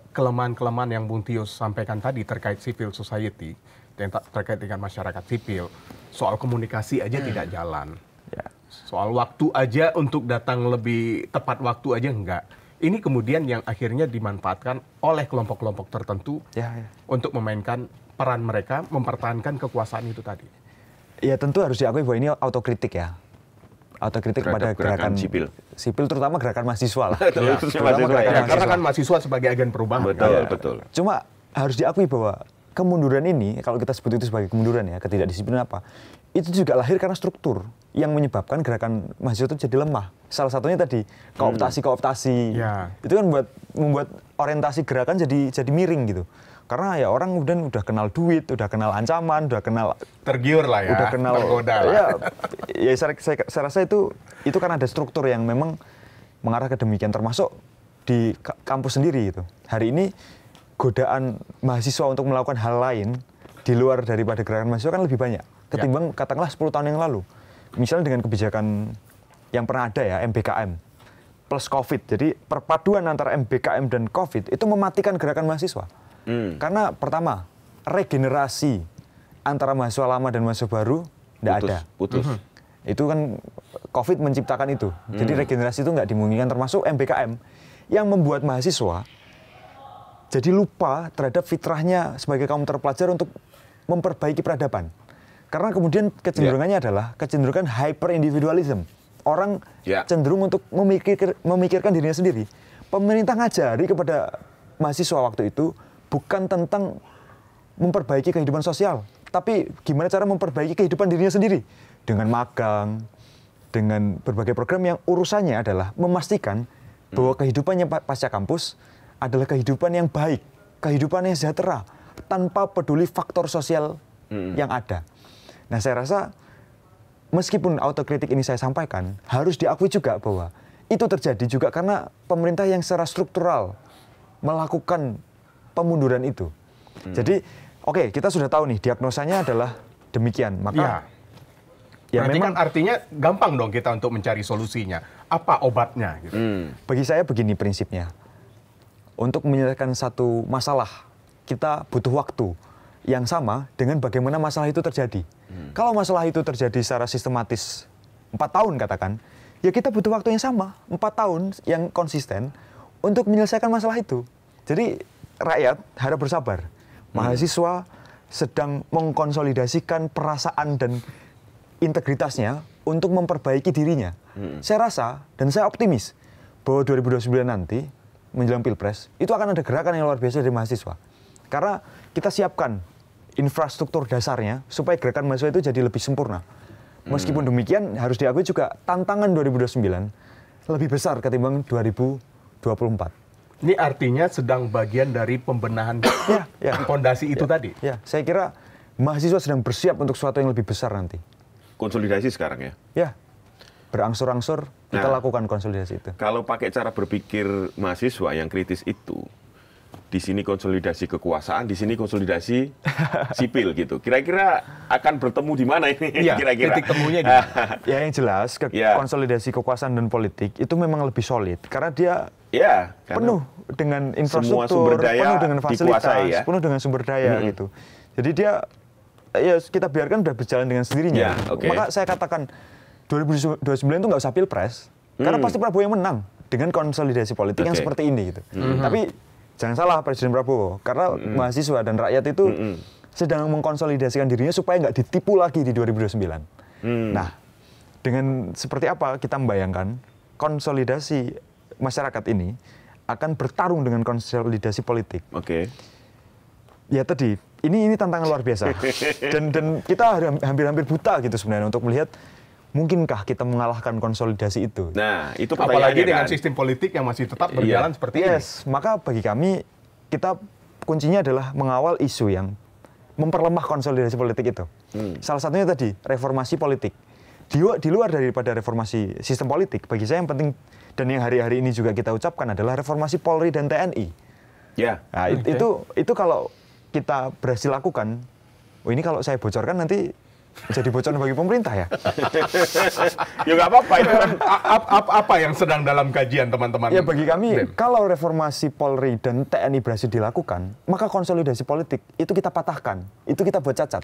kelemahan-kelemahan yang Bung Tio sampaikan tadi terkait civil society, yang terkait dengan masyarakat sipil, soal komunikasi aja tidak jalan, soal waktu aja untuk datang lebih tepat waktu aja enggak. Ini kemudian yang akhirnya dimanfaatkan oleh kelompok-kelompok tertentu untuk memainkan peran mereka, mempertahankan kekuasaan itu tadi. Ya tentu harus diakui bahwa ini autokritik ya. Autokritik pada gerakan sipil terutama gerakan mahasiswa lah. Karena kan mahasiswa sebagai agen perubahan. Betul. Cuma harus diakui bahwa kemunduran ini, kalau kita sebut itu sebagai kemunduran ya, ketidakdisiplinan apa, itu juga lahir karena struktur yang menyebabkan gerakan mahasiswa itu jadi lemah. Salah satunya tadi kooptasi. Itu kan membuat orientasi gerakan jadi miring gitu. Karena ya orang udah kenal duit, udah kenal ancaman, udah kenal tergiur lah ya, udah kenal tergoda lah. Ya saya rasa itu karena ada struktur yang memang mengarah ke demikian, termasuk di kampus sendiri gitu. Hari ini godaan mahasiswa untuk melakukan hal lain di luar daripada gerakan mahasiswa kan lebih banyak ketimbang katakanlah 10 tahun yang lalu. Misalnya dengan kebijakan yang pernah ada ya, MBKM plus COVID. Jadi perpaduan antara MBKM dan COVID itu mematikan gerakan mahasiswa. Karena pertama, regenerasi antara mahasiswa lama dan mahasiswa baru tidak ada. Itu kan COVID menciptakan itu. Jadi regenerasi itu nggak dimungkinkan, termasuk MBKM yang membuat mahasiswa jadi lupa terhadap fitrahnya sebagai kaum terpelajar untuk memperbaiki peradaban. Karena kemudian kecenderungannya adalah kecenderungan hyper individualism. Orang cenderung untuk memikirkan dirinya sendiri. Pemerintah ngajari kepada mahasiswa waktu itu bukan tentang memperbaiki kehidupan sosial, tapi gimana cara memperbaiki kehidupan dirinya sendiri. Dengan magang, dengan berbagai program yang urusannya adalah memastikan bahwa kehidupannya pasca kampus adalah kehidupan yang baik, kehidupan yang sejahtera, tanpa peduli faktor sosial yang ada. Nah, saya rasa meskipun autokritik ini saya sampaikan, harus diakui juga bahwa itu terjadi juga karena pemerintah yang secara struktural melakukan pemunduran itu. Jadi, oke, kita sudah tahu nih diagnosanya adalah demikian. Maka ya berarti memang, kan artinya gampang dong kita untuk mencari solusinya. Apa obatnya? Gitu. Bagi saya begini prinsipnya. Untuk menyelesaikan satu masalah, kita butuh waktu yang sama dengan bagaimana masalah itu terjadi. Kalau masalah itu terjadi secara sistematis 4 tahun katakan, ya kita butuh waktu yang sama, 4 tahun yang konsisten untuk menyelesaikan masalah itu. Jadi rakyat harap bersabar. Mahasiswa sedang mengkonsolidasikan perasaan dan integritasnya untuk memperbaiki dirinya. Saya rasa dan saya optimis bahwa 2029 nanti menjelang Pilpres itu akan ada gerakan yang luar biasa dari mahasiswa. Karena kita siapkan infrastruktur dasarnya supaya gerakan mahasiswa itu jadi lebih sempurna. Meskipun demikian harus diakui juga tantangan 2029 lebih besar ketimbang 2024. Ini artinya sedang bagian dari pembenahan fondasi itu tadi. Ya, saya kira mahasiswa sedang bersiap untuk sesuatu yang lebih besar nanti. Konsolidasi sekarang ya? Ya, berangsur-angsur kita lakukan konsolidasi itu. Kalau pakai cara berpikir mahasiswa yang kritis itu, di sini konsolidasi kekuasaan, di sini konsolidasi sipil gitu. Kira-kira akan bertemu di mana ini? Kira-kira titik temunya di mana? Ya yang jelas konsolidasi kekuasaan dan politik itu memang lebih solid karena dia penuh dengan infrastruktur, penuh dengan fasilitas, penuh dengan sumber daya gitu. Jadi dia kita biarkan udah berjalan dengan sendirinya. Maka saya katakan 2029 itu nggak usah pilpres karena pasti Prabowo yang menang dengan konsolidasi politik yang seperti ini gitu. Tapi jangan salah Presiden Prabowo, karena mahasiswa dan rakyat itu sedang mengkonsolidasikan dirinya supaya nggak ditipu lagi di 2029. Nah, dengan seperti apa kita membayangkan konsolidasi masyarakat ini akan bertarung dengan konsolidasi politik. Ya tadi, ini tantangan luar biasa. Dan kita hampir-hampir buta gitu sebenarnya untuk melihat mungkinkah kita mengalahkan konsolidasi itu? Nah, itu apalagi dengan sistem politik yang masih tetap berjalan seperti ini. Maka bagi kami, kuncinya adalah mengawal isu yang memperlemah konsolidasi politik itu. Salah satunya tadi, reformasi politik. Di luar daripada reformasi sistem politik, bagi saya yang penting, dan yang hari-hari ini juga kita ucapkan adalah reformasi Polri dan TNI. Nah, itu kalau kita berhasil lakukan, ini kalau saya bocorkan nanti jadi bocoran bagi pemerintah ya? Ya nggak apa-apa, itu kan apa yang sedang dalam kajian teman-teman? Ya bagi kami, kalau reformasi Polri dan TNI berhasil dilakukan, maka konsolidasi politik itu kita patahkan, itu kita buat cacat.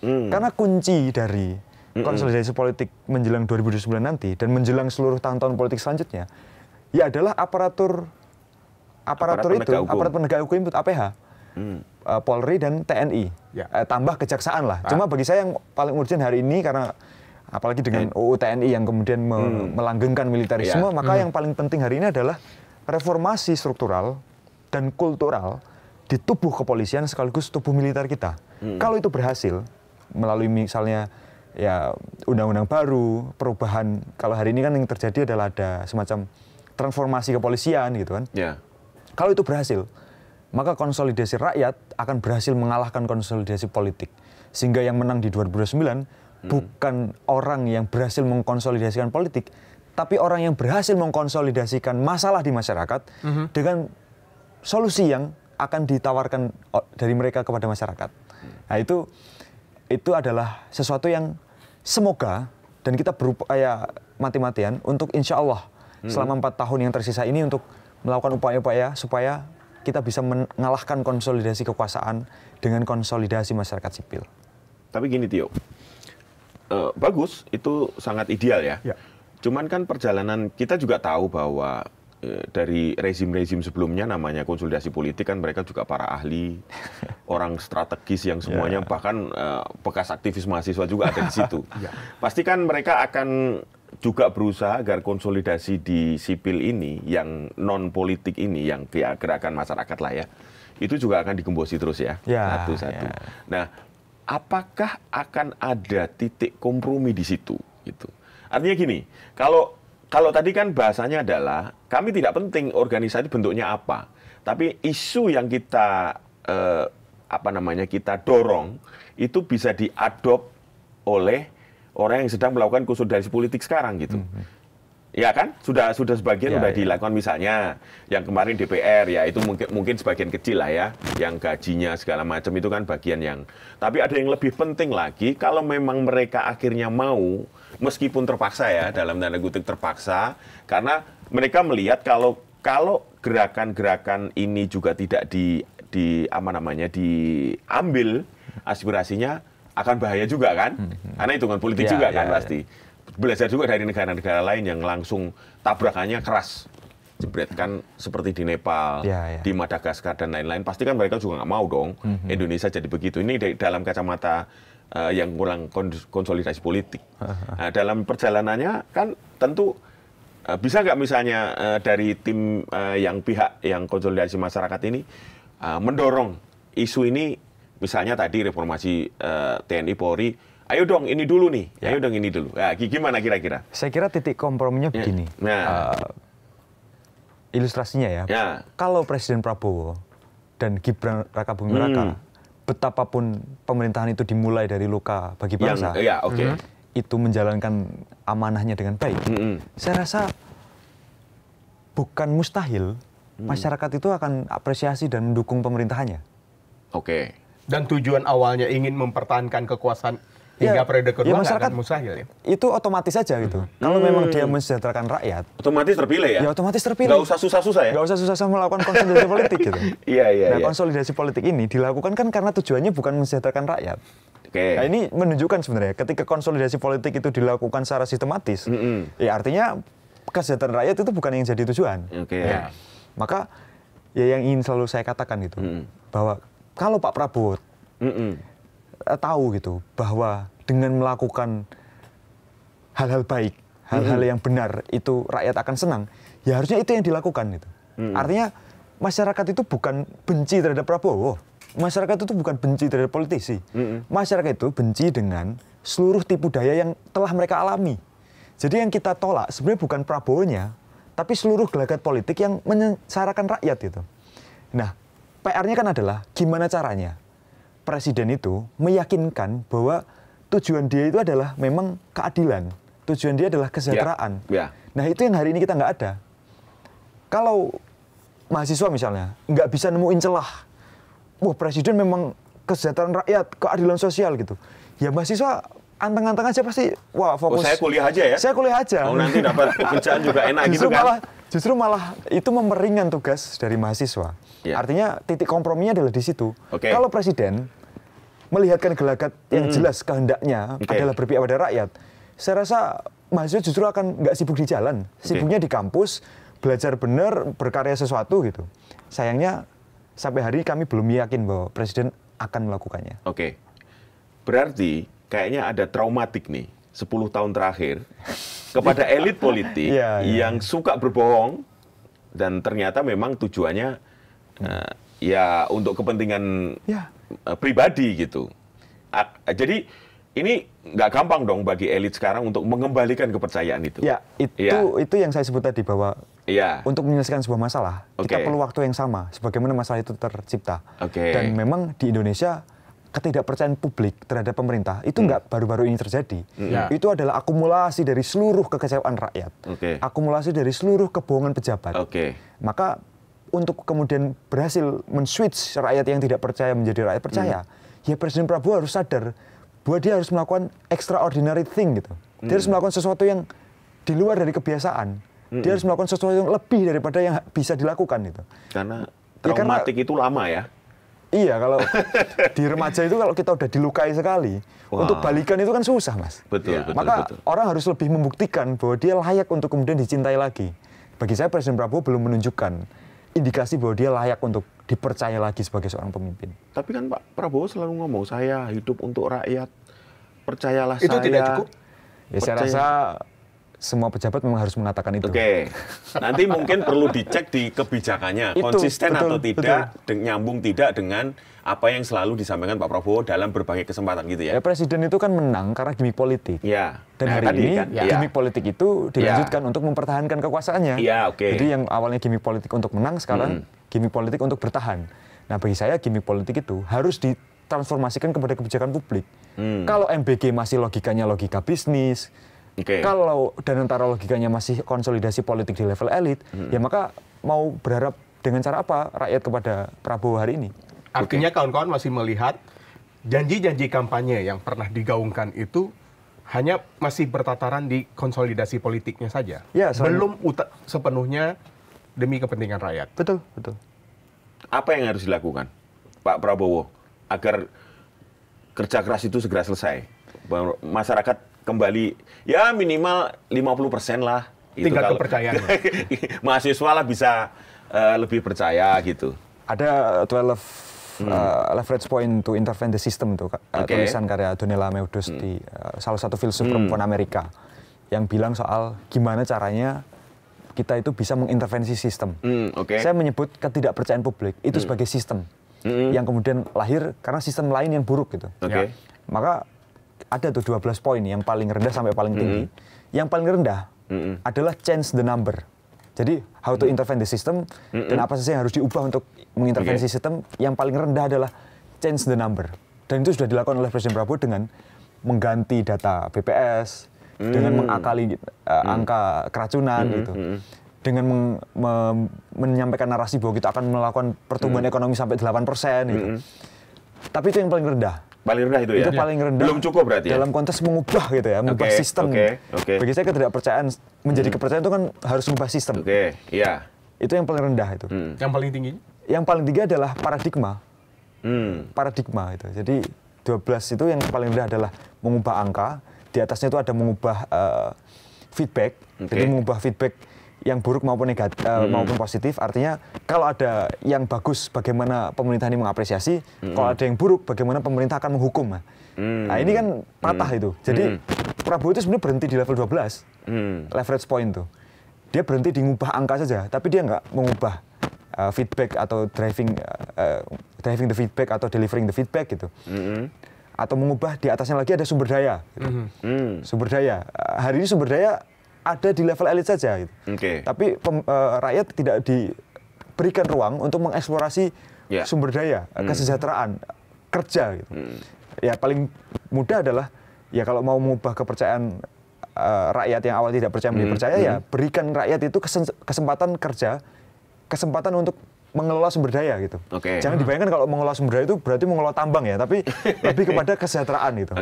Karena kunci dari konsolidasi politik menjelang 2029 nanti dan menjelang seluruh tahun-tahun politik selanjutnya, ya adalah aparat penegak hukum itu APH. Polri dan TNI, tambah kejaksaan lah. Cuma bagi saya yang paling urgent hari ini karena apalagi dengan UU TNI yang kemudian melanggengkan militerisme, maka yang paling penting hari ini adalah reformasi struktural dan kultural di tubuh kepolisian sekaligus tubuh militer kita. Kalau itu berhasil melalui misalnya undang-undang baru, perubahan. Kalau hari ini kan yang terjadi adalah ada semacam transformasi kepolisian gitu kan. Kalau itu berhasil, maka konsolidasi rakyat akan berhasil mengalahkan konsolidasi politik. Sehingga yang menang di 2029 bukan orang yang berhasil mengkonsolidasikan politik, tapi orang yang berhasil mengkonsolidasikan masalah di masyarakat dengan solusi yang akan ditawarkan dari mereka kepada masyarakat. Nah itu adalah sesuatu yang semoga, dan kita berupaya mati-matian untuk insya Allah selama 4 tahun yang tersisa ini untuk melakukan upaya-upaya supaya kita bisa mengalahkan konsolidasi kekuasaan dengan konsolidasi masyarakat sipil. Tapi gini Tio, bagus, itu sangat ideal ya. Ya. Cuman kan perjalanan kita juga tahu bahwa dari rezim-rezim sebelumnya namanya konsolidasi politik kan mereka juga para ahli, orang strategis yang semuanya bahkan bekas aktivis mahasiswa juga ada di situ. Pasti kan mereka akan juga berusaha agar konsolidasi di sipil ini, yang non politik ini, yang gerakan masyarakat lah ya, itu juga akan digembosi terus ya, satu-satu. Nah, apakah akan ada titik kompromi di situ? Gitu. Artinya gini, kalau tadi kan bahasanya adalah kami tidak penting organisasi bentuknya apa, tapi isu yang kita kita dorong itu bisa diadop oleh orang yang sedang melakukan konsolidasi politik sekarang gitu. Ya kan, sudah sebagian sudah dilakukan, misalnya yang kemarin DPR ya itu mungkin sebagian kecil lah ya, yang gajinya segala macam itu kan bagian yang. Tapi ada yang lebih penting lagi, kalau memang mereka akhirnya mau, meskipun terpaksa ya, dalam tanda kutip terpaksa, karena mereka melihat kalau gerakan-gerakan ini juga tidak diambil aspirasinya, akan bahaya juga kan, karena hitungan politik juga kan pasti. Belajar juga dari negara-negara lain yang langsung tabrakannya keras, jebret kan, seperti di Nepal, di Madagaskar dan lain-lain. Pasti kan mereka juga nggak mau dong Indonesia jadi begitu. Ini dalam kacamata yang kurang konsolidasi politik. Nah, dalam perjalanannya kan tentu bisa nggak misalnya dari tim pihak yang konsolidasi masyarakat ini mendorong isu ini, misalnya tadi reformasi TNI Polri. Ayo dong ini dulu nih, ayo dong ini dulu. Nah, gimana kira-kira? Saya kira titik komprominya begini. Ilustrasinya ya. Kalau Presiden Prabowo dan Gibran Rakabuming Raka, betapapun pemerintahan itu dimulai dari luka bagi bangsa, itu menjalankan amanahnya dengan baik. Saya rasa bukan mustahil masyarakat itu akan apresiasi dan mendukung pemerintahannya. Dan tujuan awalnya ingin mempertahankan kekuasaan hingga periode kedua nggak akan mustahil ya? Itu otomatis saja gitu. Kalau memang dia mensejahterakan rakyat, otomatis terpilih ya? Ya otomatis terpilih. Nggak usah susah-susah ya? Nggak usah susah-susah melakukan konsolidasi politik gitu. Nah, konsolidasi politik ini dilakukan kan karena tujuannya bukan mensejahterakan rakyat. Nah, ini menunjukkan sebenarnya ketika konsolidasi politik itu dilakukan secara sistematis, ya artinya kesejahteraan rakyat itu bukan yang jadi tujuan. Maka ya yang ingin selalu saya katakan itu, bahwa kalau Pak Prabowo tahu gitu bahwa dengan melakukan hal-hal baik, hal-hal yang benar itu rakyat akan senang, ya harusnya itu yang dilakukan gitu. Artinya masyarakat itu bukan benci terhadap Prabowo, masyarakat itu bukan benci terhadap politisi, masyarakat itu benci dengan seluruh tipu daya yang telah mereka alami. Jadi yang kita tolak sebenarnya bukan Prabowo-nya, tapi seluruh gelagat politik yang menyengsarakan rakyat itu. Nah, PR-nya kan adalah gimana caranya Presiden itu meyakinkan bahwa tujuan dia itu adalah memang keadilan. Tujuan dia adalah kesejahteraan. Nah, itu yang hari ini kita nggak ada. Kalau mahasiswa misalnya nggak bisa nemuin celah, wah Presiden memang kesejahteraan rakyat, keadilan sosial gitu. Ya mahasiswa anteng-anteng aja pasti, wah fokus. Saya kuliah aja ya? Saya kuliah aja. Nanti dapat kerjaan juga enak gitu kan? Justru malah itu memeringan tugas dari mahasiswa. Artinya titik komprominya adalah di situ. Kalau Presiden melihatkan gelagat yang jelas kehendaknya adalah berpihak pada rakyat, saya rasa mahasiswa justru akan nggak sibuk di jalan, sibuknya di kampus, belajar benar, berkarya sesuatu gitu. Sayangnya sampai hari ini kami belum yakin bahwa Presiden akan melakukannya. Berarti kayaknya ada traumatik nih 10 tahun terakhir kepada elit politik yang suka berbohong dan ternyata memang tujuannya ya untuk kepentingan pribadi gitu. Jadi ini nggak gampang dong bagi elit sekarang untuk mengembalikan kepercayaan itu. Itu yang saya sebut tadi bahwa untuk menyelesaikan sebuah masalah kita perlu waktu yang sama sebagaimana masalah itu tercipta. Dan memang di Indonesia ketidakpercayaan publik terhadap pemerintah itu nggak baru-baru ini terjadi. Itu adalah akumulasi dari seluruh kekecewaan rakyat, akumulasi dari seluruh kebohongan pejabat. Maka untuk kemudian berhasil men-switch rakyat yang tidak percaya menjadi rakyat percaya, ya Presiden Prabowo harus sadar bahwa dia harus melakukan extraordinary thing gitu. Dia harus melakukan sesuatu yang di luar dari kebiasaan. Dia harus melakukan sesuatu yang lebih daripada yang bisa dilakukan gitu. Karena traumatik itu lama ya. Iya, kalau di remaja itu kalau kita udah dilukai sekali, untuk balikan itu kan susah, Mas. Betul, betul. Maka orang harus lebih membuktikan bahwa dia layak untuk kemudian dicintai lagi. Bagi saya Presiden Prabowo belum menunjukkan indikasi bahwa dia layak untuk dipercaya lagi sebagai seorang pemimpin. Tapi kan Pak Prabowo selalu ngomong, saya hidup untuk rakyat, percayalah Itu saya. tidak cukup? Ya, saya rasa semua pejabat memang harus mengatakan itu. Oke, nanti mungkin perlu dicek di kebijakannya, Itu, konsisten betul, atau tidak, nyambung tidak dengan apa yang selalu disampaikan Pak Prabowo dalam berbagai kesempatan gitu ya. Ya, Presiden itu kan menang karena gimmick politik. Ya. Dan hari tadi ini kan, gimmick politik itu dilanjutkan untuk mempertahankan kekuasaannya. Iya, oke. Jadi yang awalnya gimmick politik untuk menang, sekarang gimmick politik untuk bertahan. Nah, bagi saya gimmick politik itu harus ditransformasikan kepada kebijakan publik. Kalau MBG masih logikanya logika bisnis, kalau Danantara logikanya masih konsolidasi politik di level elit, ya maka mau berharap dengan cara apa rakyat kepada Prabowo hari ini? Artinya kawan-kawan masih melihat janji-janji kampanye yang pernah digaungkan itu hanya masih bertataran di konsolidasi politiknya saja. Ya, belum sepenuhnya demi kepentingan rakyat. Betul, betul. Apa yang harus dilakukan Pak Prabowo agar kerja keras itu segera selesai? Masyarakat kembali ya minimal 50% lah. Tingkat kepercayaan. Mahasiswa lah bisa lebih percaya gitu. Ada 12 leverage point to intervene the system itu tulisan karya Donella Meadows di salah satu filsuf perempuan Amerika yang bilang soal gimana caranya kita itu bisa mengintervensi sistem. Saya menyebut ketidakpercayaan publik itu sebagai sistem yang kemudian lahir karena sistem lain yang buruk gitu. Maka ada tuh 12 poin yang paling rendah sampai paling tinggi. Yang paling rendah adalah change the number. Jadi how to intervene the system dan apa saja yang harus diubah untuk mengintervensi sistem. Yang paling rendah adalah change the number. Dan itu sudah dilakukan oleh Presiden Prabowo dengan mengganti data BPS, dengan mengakali angka keracunan gitu. Dengan menyampaikan narasi bahwa kita akan melakukan pertumbuhan ekonomi sampai 8% gitu. Tapi itu yang paling rendah. Paling rendah itu ya? Itu paling rendah. Belum cukup berarti ya? Dalam konteks mengubah gitu ya, mengubah sistem. Bagi saya ketidakpercayaan, menjadi kepercayaan itu kan harus mengubah sistem. Iya. Itu yang paling rendah itu. Yang paling tinggi? Yang paling tinggi adalah paradigma. Paradigma itu. Jadi 12 itu yang paling rendah adalah mengubah angka, di atasnya itu ada mengubah feedback. Jadi mengubah feedback yang buruk maupun negatif maupun positif, artinya kalau ada yang bagus bagaimana pemerintah ini mengapresiasi, kalau ada yang buruk bagaimana pemerintah akan menghukum. Nah ini kan patah itu. Jadi Prabowo itu sebenarnya berhenti di level 12 leverage point tuh. Dia berhenti di ngubah angka saja, tapi dia nggak mengubah feedback atau driving the feedback atau delivering the feedback gitu. Atau mengubah di atasnya lagi ada sumber daya. Gitu. Sumber daya. Hari ini sumber daya ada di level elit saja, gitu. Tapi rakyat tidak diberikan ruang untuk mengeksplorasi sumber daya, kesejahteraan, kerja. Gitu. Ya paling mudah adalah ya kalau mau mengubah kepercayaan rakyat yang awal tidak percaya menjadi percaya, ya berikan rakyat itu kesempatan kerja, kesempatan untuk mengelola sumber daya gitu. Jangan dibayangkan kalau mengelola sumber daya itu berarti mengelola tambang ya, tapi lebih kepada kesejahteraan gitu.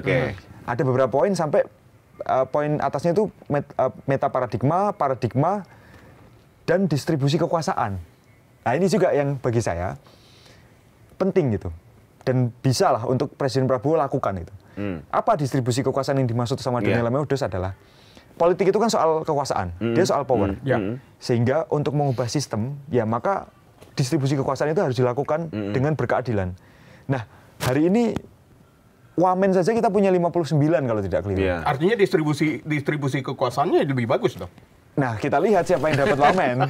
Ada beberapa poin sampai poin atasnya itu meta paradigma, dan distribusi kekuasaan. Nah ini juga yang bagi saya penting gitu. Dan bisa lah untuk Presiden Prabowo lakukan itu. Apa distribusi kekuasaan yang dimaksud sama Donella Meadows adalah politik itu kan soal kekuasaan, dia soal power. Sehingga untuk mengubah sistem, ya maka distribusi kekuasaan itu harus dilakukan dengan berkeadilan. Nah hari ini Wamen saja kita punya 59 kalau tidak keliru. Artinya distribusi kekuasaannya lebih bagus dong. Nah, kita lihat siapa yang dapat wamen.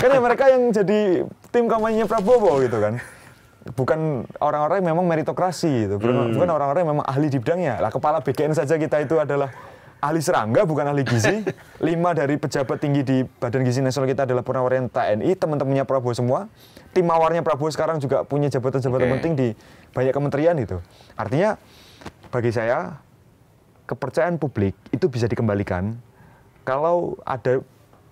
Kan ya mereka yang jadi tim kampanye Prabowo gitu kan. Bukan orang-orang yang memang meritokrasi gitu. Bukan orang-orang yang memang ahli di bidangnya. Lah kepala BKN saja kita itu adalah ahli serangga, bukan ahli gizi. 5 dari pejabat tinggi di Badan Gizi Nasional kita adalah purnawirawan TNI, teman-temannya Prabowo semua. Tim mawarnya Prabowo sekarang juga punya jabatan-jabatan penting di banyak kementerian itu. Artinya bagi saya kepercayaan publik itu bisa dikembalikan kalau ada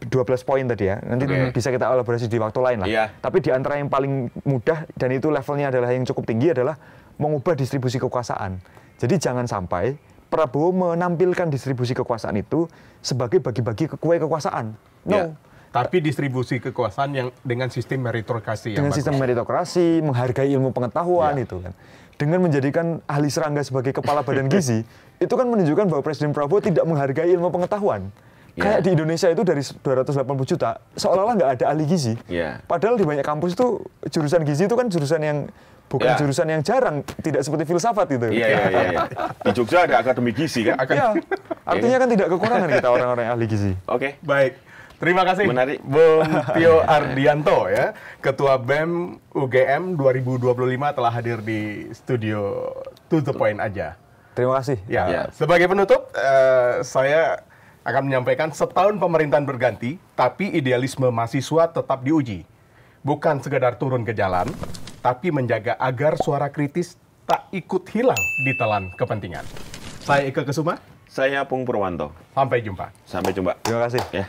12 poin tadi ya. Nanti bisa kita elaborasi di waktu lain lah. Tapi di antara yang paling mudah dan itu levelnya adalah yang cukup tinggi adalah mengubah distribusi kekuasaan. Jadi jangan sampai Prabowo menampilkan distribusi kekuasaan itu sebagai bagi-bagi kue kekuasaan. No. Tapi distribusi kekuasaan yang dengan sistem meritokrasi yang Dengan sistem meritokrasi, menghargai ilmu pengetahuan itu kan. Dengan menjadikan ahli serangga sebagai kepala badan gizi, itu kan menunjukkan bahwa Presiden Prabowo tidak menghargai ilmu pengetahuan. Kayak di Indonesia itu dari 280 juta, seolah-olah nggak ada ahli gizi. Padahal di banyak kampus itu jurusan gizi itu kan jurusan yang bukan jurusan yang jarang, tidak seperti filsafat itu. Iya. Di Jogja ada akademi gizi kan? Iya. Artinya kan tidak kekurangan kita orang-orang ahli gizi. Oke. Baik. Terima kasih, Menarik. Bung Tio Ardianto ya, Ketua BEM UGM 2025 telah hadir di studio To The Point aja. Terima kasih. Ya. Sebagai penutup, saya akan menyampaikan setahun pemerintahan berganti, tapi idealisme mahasiswa tetap diuji. Bukan sekedar turun ke jalan, tapi menjaga agar suara kritis tak ikut hilang di telan kepentingan. Saya Ika Kesuma. Saya Pung Purwanto. Sampai jumpa. Sampai jumpa. Terima kasih. Ya.